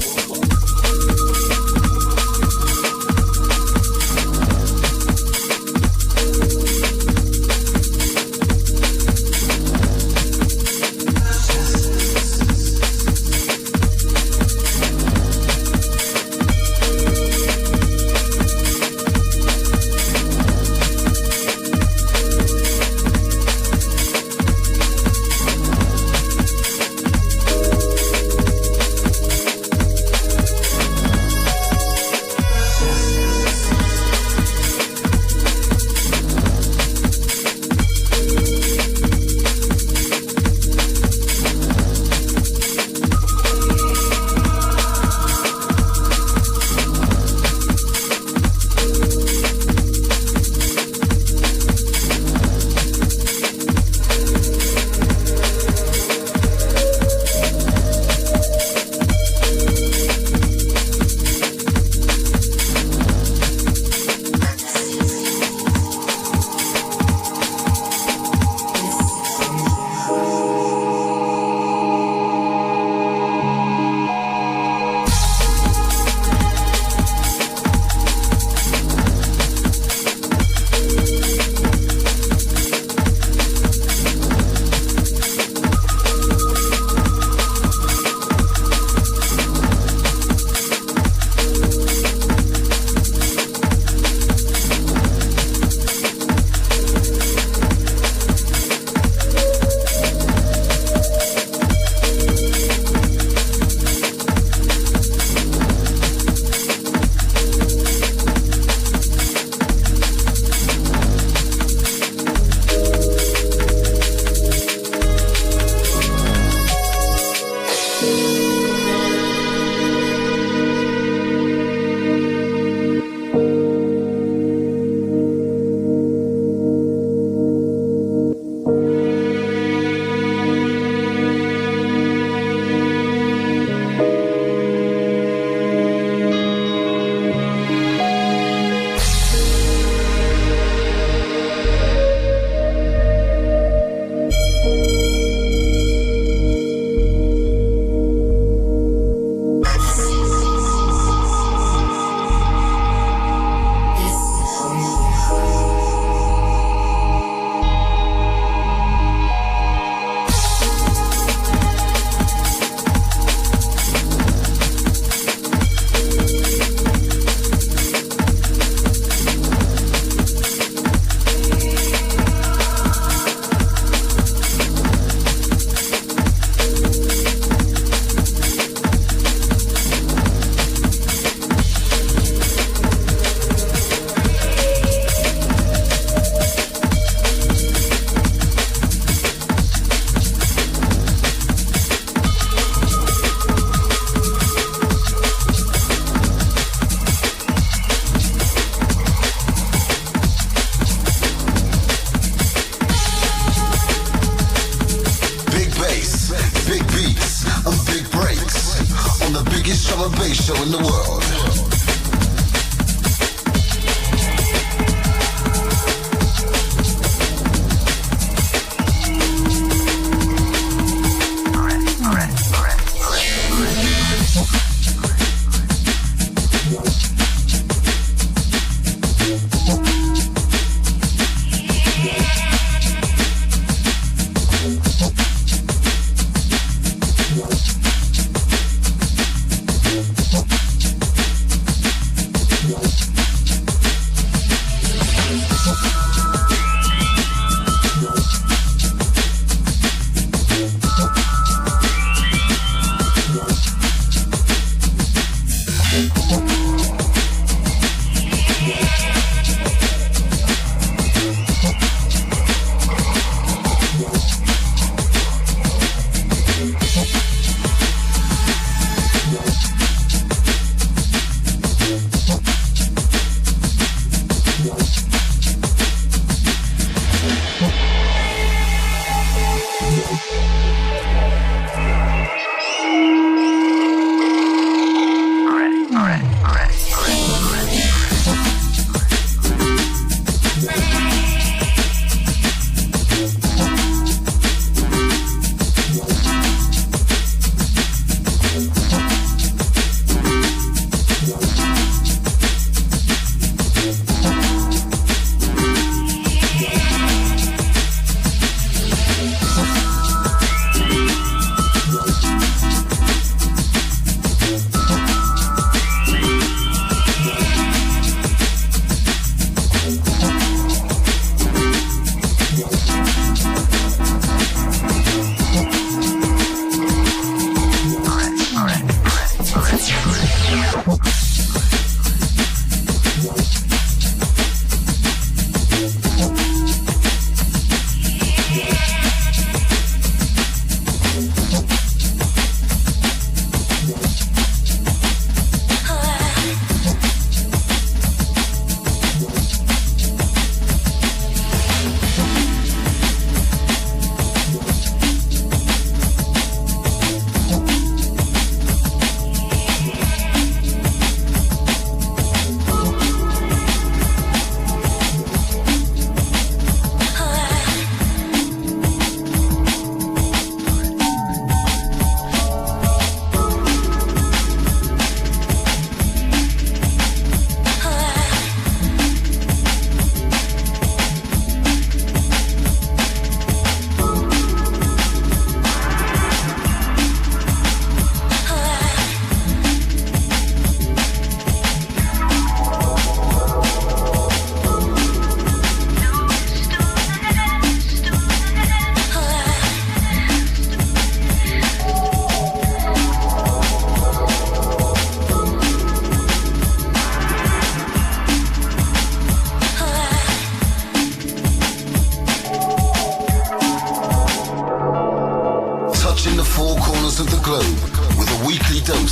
in the world.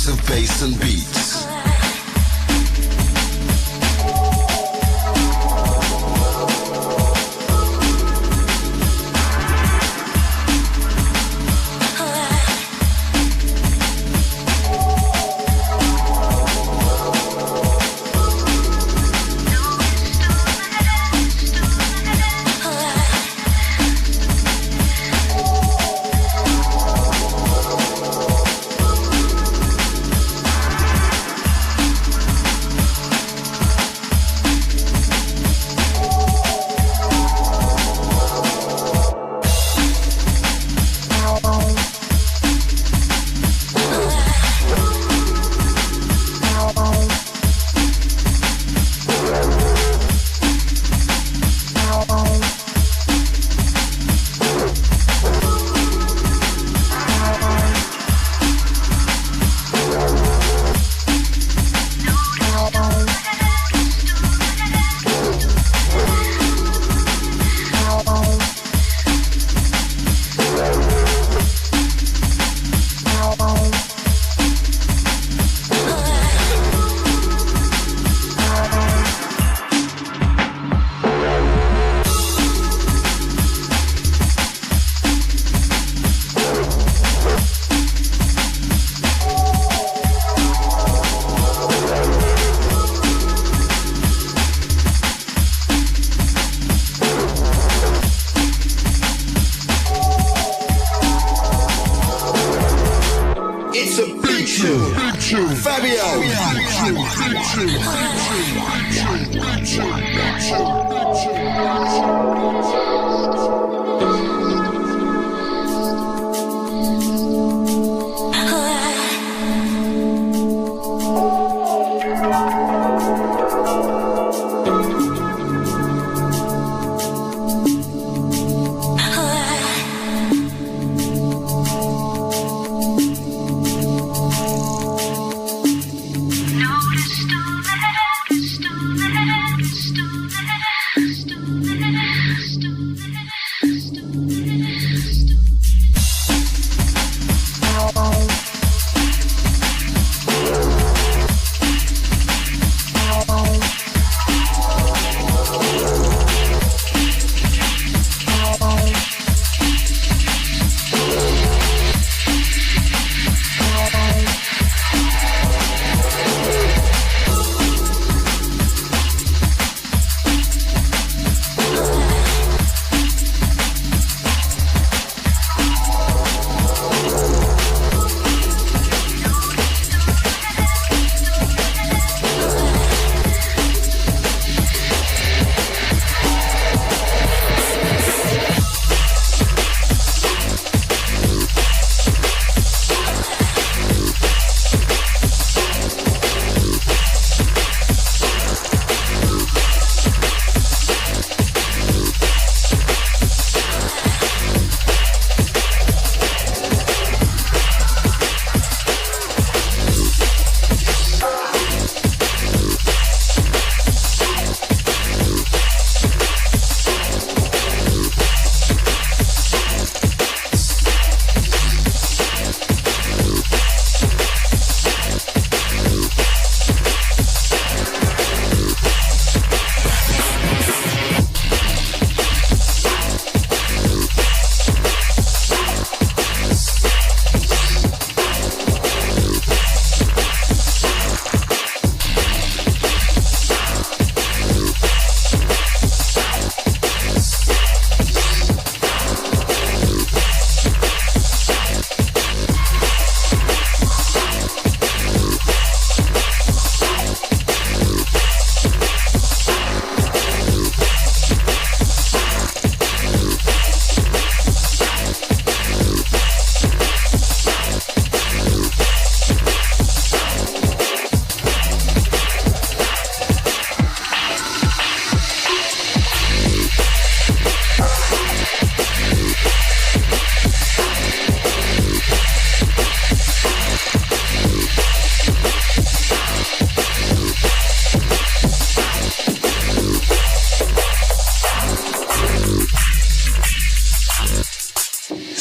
Of bass and beats.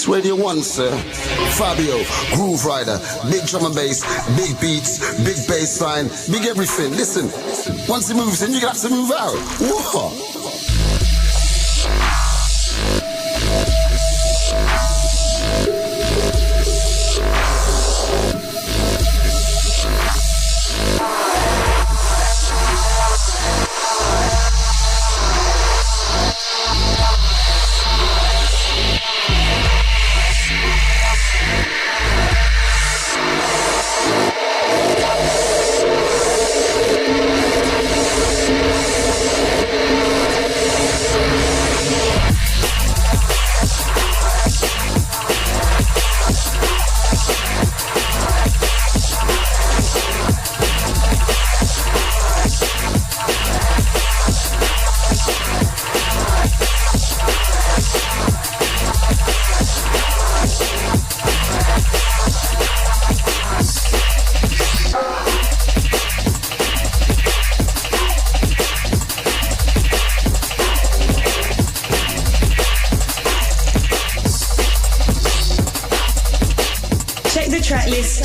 Radio 1, sir. Fabio, Grooverider, big drum and bass, big beats, big bass line, big everything. Listen, once it moves in, you have to move out. Whoa.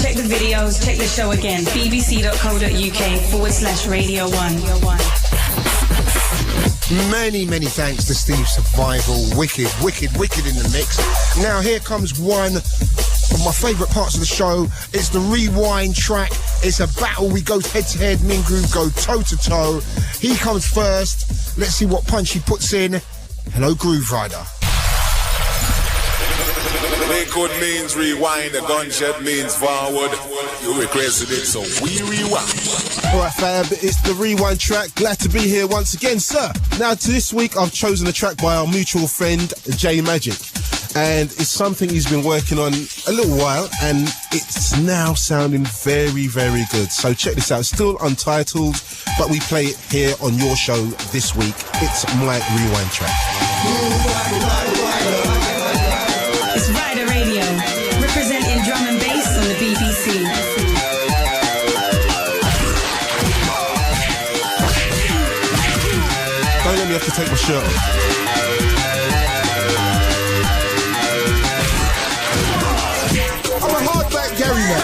Check the videos, check the show again. bbc.co.uk/Radio 1. Many thanks to Steve Survival. Wicked in the mix. Now here comes one of my favourite parts of the show. It's the rewind track. It's a battle. We go head to head. Me and Groove go toe to toe. He comes first. Let's see what punch he puts in. Hello, Grooverider. Record means rewind, a gunshot means forward. You requested it, so we rewind. Alright fam, it's the Rewind track. Glad to be here once again, sir. Now this week I've chosen a track by our mutual friend J Magic, and it's something he's been working on a little while and it's now sounding very, very good. So check this out. It's still untitled, but we play it here on your show this week. It's my Rewind track. It's Rider Radio, representing drum and bass on the BBC. Don't let me have to take my shirt off. I'm a hardback Gary now.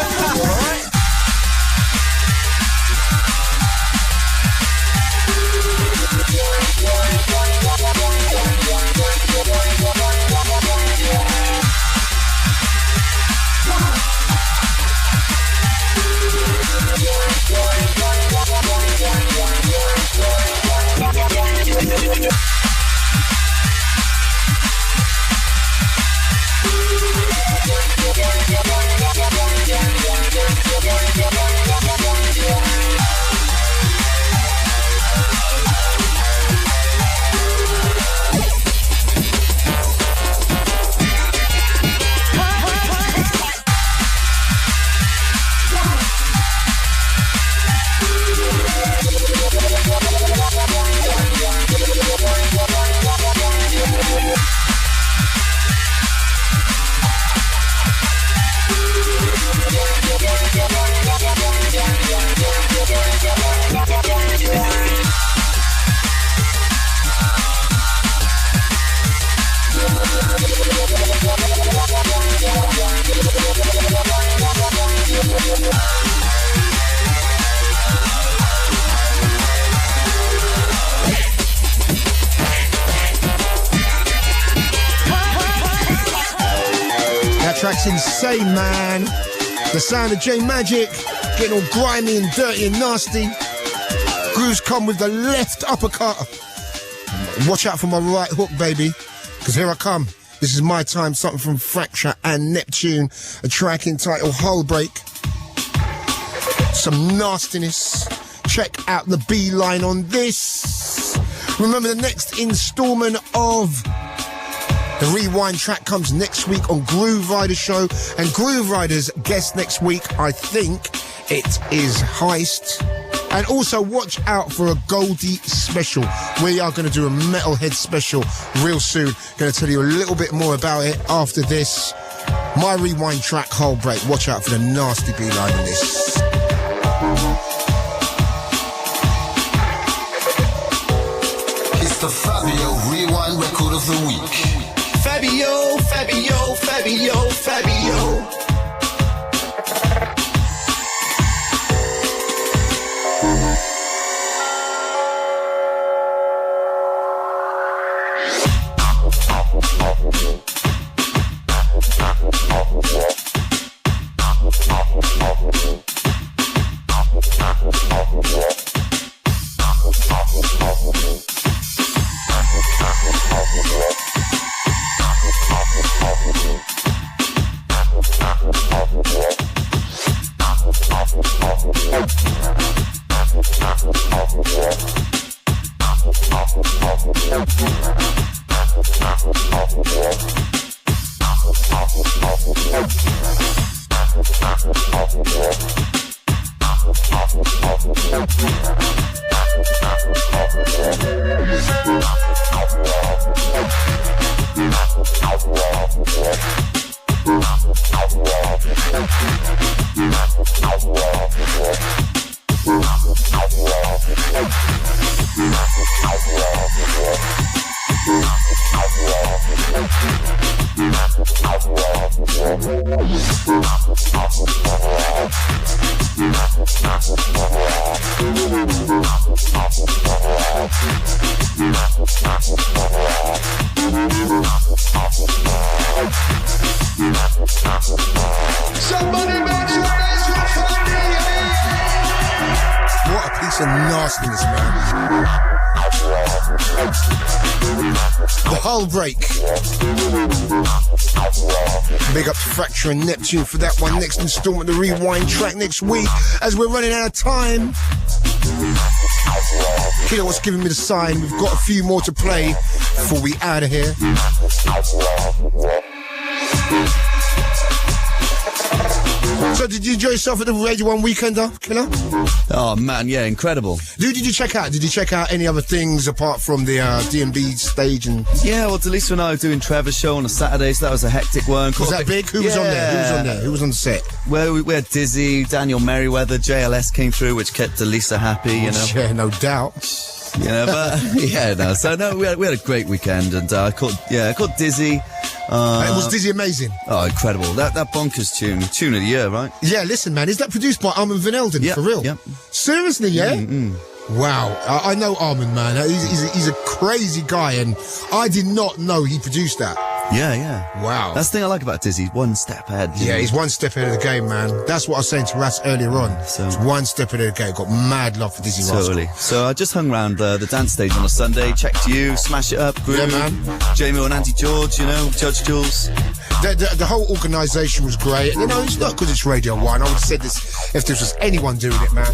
Track's insane, man. The sound of J Magic getting all grimy and dirty and nasty. Grooves come with the left uppercut. Watch out for my right hook, baby, because here I come. This is my time. Something from Fracture and Neptune, a track entitled Hull Break. Some nastiness. Check out the B line on this. Remember, the next installment of the Rewind track comes next week on Grooverider show, and Grooverider's guest next week, I think it is Heist. And also watch out for a Goldie special. We are going to do a Metalhead special real soon. Going to tell you a little bit more about it after this. My Rewind track, Hull Break. Watch out for the nasty B line on this. It's the Fabio Rewind Record of the Week. Fabio, Fabio, Fabio, Fabio. What a piece of nastiness, man. The Hull Break. Big up to Fracture and Neptune for that one. Next installment, the Rewind track next week. As we're running out of time, Killer was giving me the sign. We've got a few more to play before we out of here. So did you enjoy yourself at the Radio 1 Weekender, Killer? Oh man, yeah, incredible. Who did you check out? Did you check out any other things apart from the D&B stage? And yeah, well, Delisa and I were doing Trevor's show on a Saturday, so that was a hectic one. Was that big? Who was on there? Who was on there? Who was on the set? Well, we had Dizzy, Daniel Merriweather, JLS came through, which kept Delisa happy, you know. Yeah, no doubt. You know, but yeah, no. So no, we had a great weekend, and I caught Dizzy. Was Dizzy amazing? Oh, incredible! That bonkers tune of the year, right? Yeah, listen, man, is that produced by Armand Van Helden? Yeah, for real? Yeah. Seriously, yeah. Mm-hmm. Wow, I know Armand, man. He's a crazy guy, and I did not know he produced that. Yeah. Wow. That's the thing I like about Dizzy. One step ahead. Yeah, he's one step ahead of the game, man. That's what I was saying to Ras earlier on. So, it's one step ahead of the game. Got mad love for Dizzy Rascal. Totally. So I just hung around the dance stage on a Sunday. Checked you, Smash It Up, Groove. Yeah, man. Jamie and Auntie George, you know, Judge Jules. The whole organisation was great. You know, it's not because it's Radio 1. I would have said this if this was anyone doing it, man.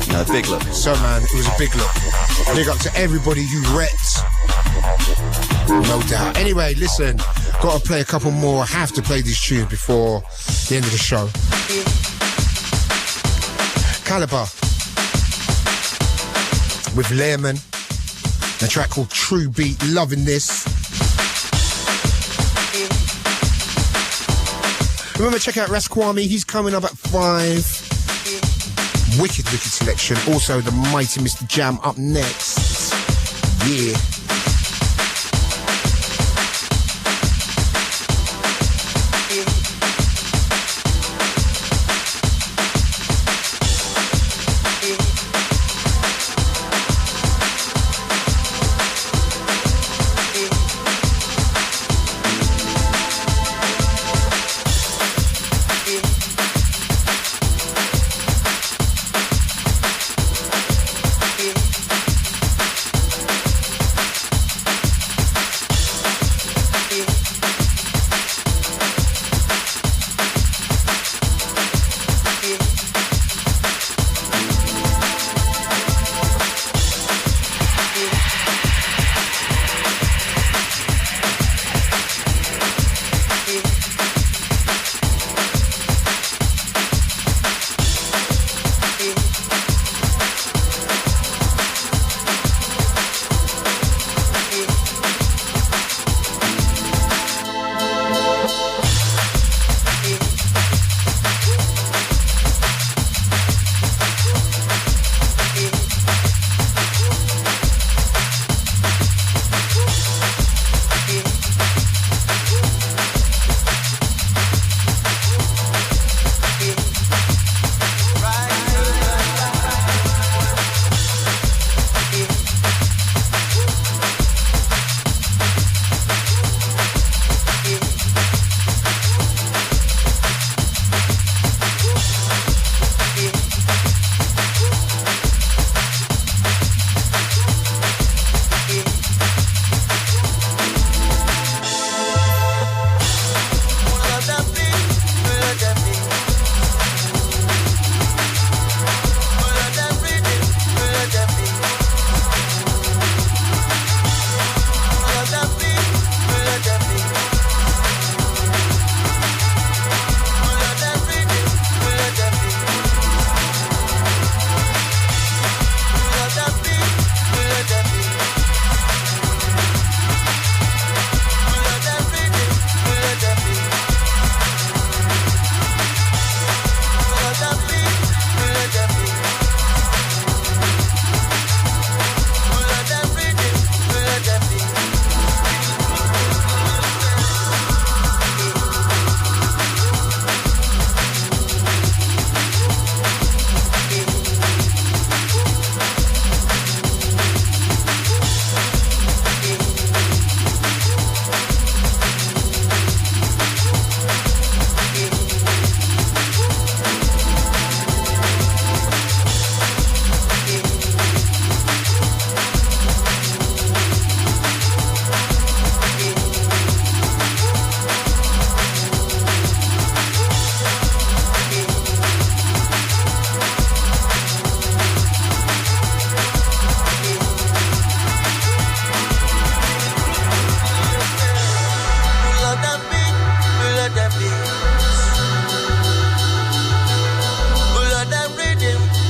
No, big look. So, man, it was a big look. Big up to everybody who repped. No doubt. Anyway, listen, got to play a couple more. I have to play these tunes before the end of the show. Caliber with Lehrman, a track called True Beat. Loving this. Remember, check out Raskwami. He's coming up at 5. Wicked selection. Also, the mighty Mr. Jam up next. Yeah.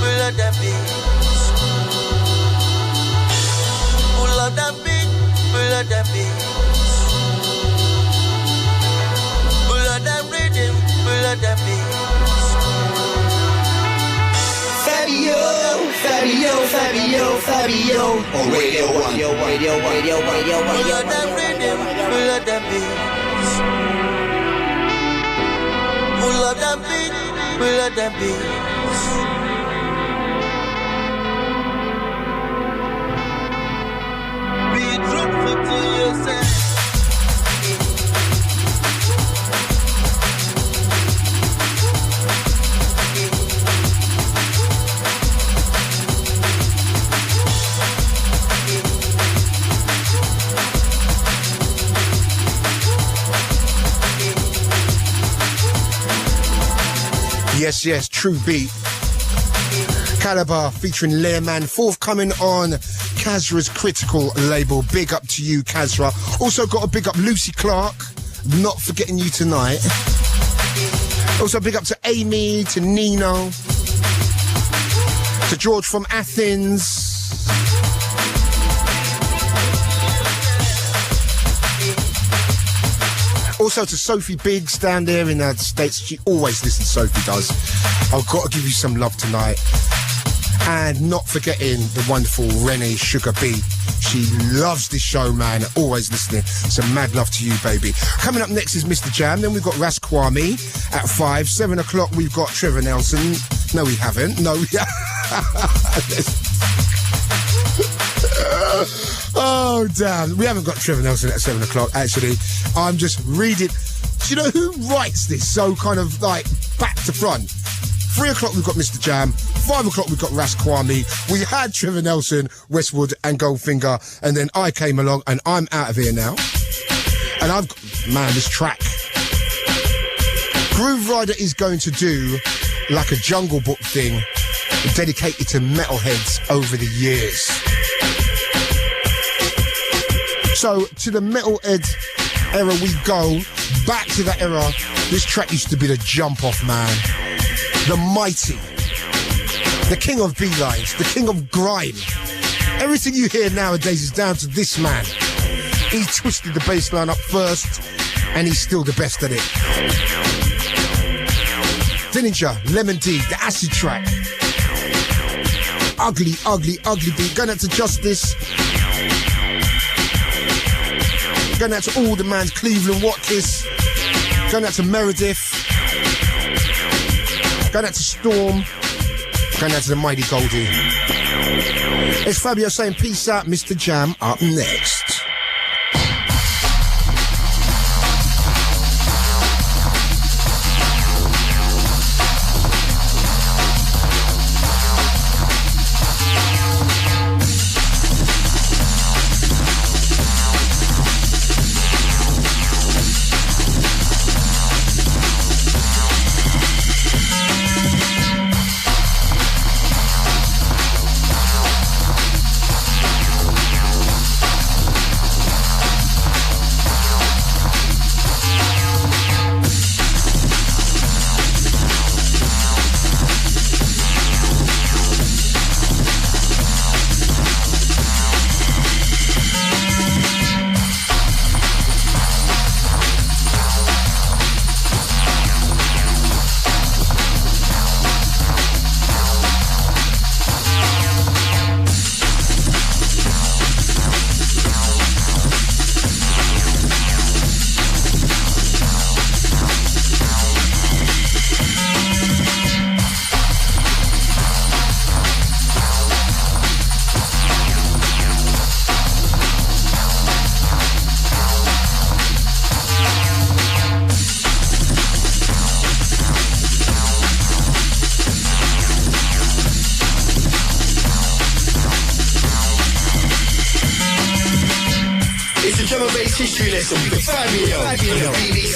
pull up them beats. Pull up them beat, pull up them beats. Pull up them rhythm, pull up them beats. Fabio, Fabio, Fabio, Fabio. On Radio 1. Radio 1. Pull up them rhythm, pull up them beats. Pull up them beat, pull up them beats. Be truthful to yourself. Yes, True Beat. Caliber featuring Learman, forthcoming on Kazra's Critical label. Big up to you, Kazra. Also got a big up Lucy Clark, not forgetting you tonight. Also big up to Amy, to Nino, to George from Athens. Also to Sophie Biggs down there in the States. She always listens, Sophie does. I've got to give you some love tonight. And not forgetting the wonderful Renee Sugar B. She loves this show, man. Always listening. So mad love to you, baby. Coming up next is Mr. Jam. Then we've got Ras Kwame at 5. 7 o'clock, we've got Trevor Nelson. No, we haven't. No, we Oh, damn. We haven't got Trevor Nelson at 7 o'clock, actually. I'm just reading. Do you know who writes this? So kind of like back to front. 3 o'clock, we've got Mr. Jam. 5 o'clock, we've got Ras Kwame. We had Trevor Nelson, Westwood, and Goldfinger. And then I came along, and I'm out of here now. And I've got, man, this track. Grooverider is going to do like a Jungle Book thing dedicated to metalheads over the years. So, to the metalhead era we go, back to that era. This track used to be the jump-off, man. The mighty. The king of B-lines. The king of grime. Everything you hear nowadays is down to this man. He twisted the bass line up first, and he's still the best at it. Dillinger, Lemon D, the acid track. Ugly, ugly, ugly beat. Going out to Justice. Going out to all the man's Cleveland Watkins. Going out to Meredith. Going out to Storm. Going out to the mighty Goldie. It's Fabio saying peace out. Mr. Jam up next. History lesson with Fabio on the BBC.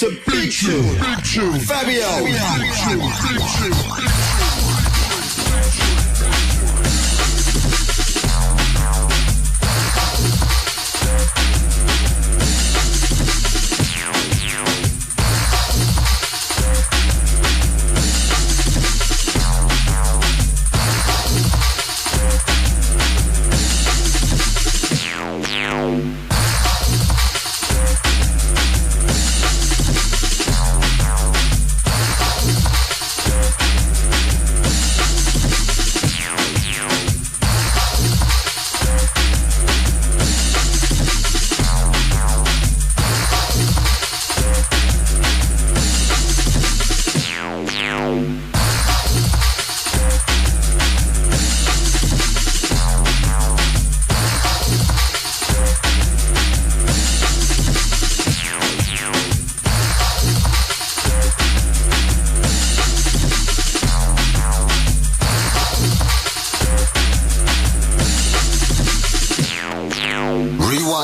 It's a big tune. Fabio.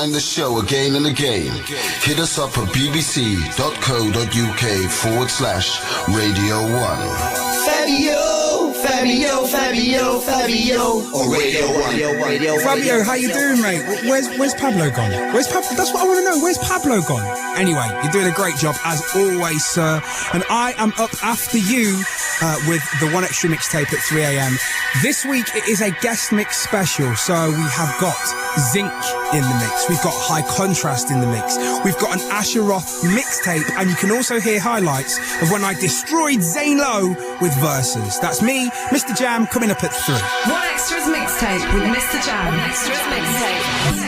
The show again and again. Hit us up at bbc.co.uk/Radio 1. Fabio, or Radio 1. Fabio, how you doing, mate? Where's Pablo gone? Where's Pablo? That's what I want to know. Where's Pablo gone? Anyway, you're doing a great job as always, sir. And I am up after you with the One Extra mixtape at 3 a.m. This week it is a guest mix special, so we have got Zinc in the mix. We've got High Contrast in the mix. We've got an Asheroth mixtape, and you can also hear highlights of when I destroyed Zane Lowe with verses. That's me, Mr. Jam, coming up at 3. One Extra's mixtape with Mr. Jam. One Extra's mixtape.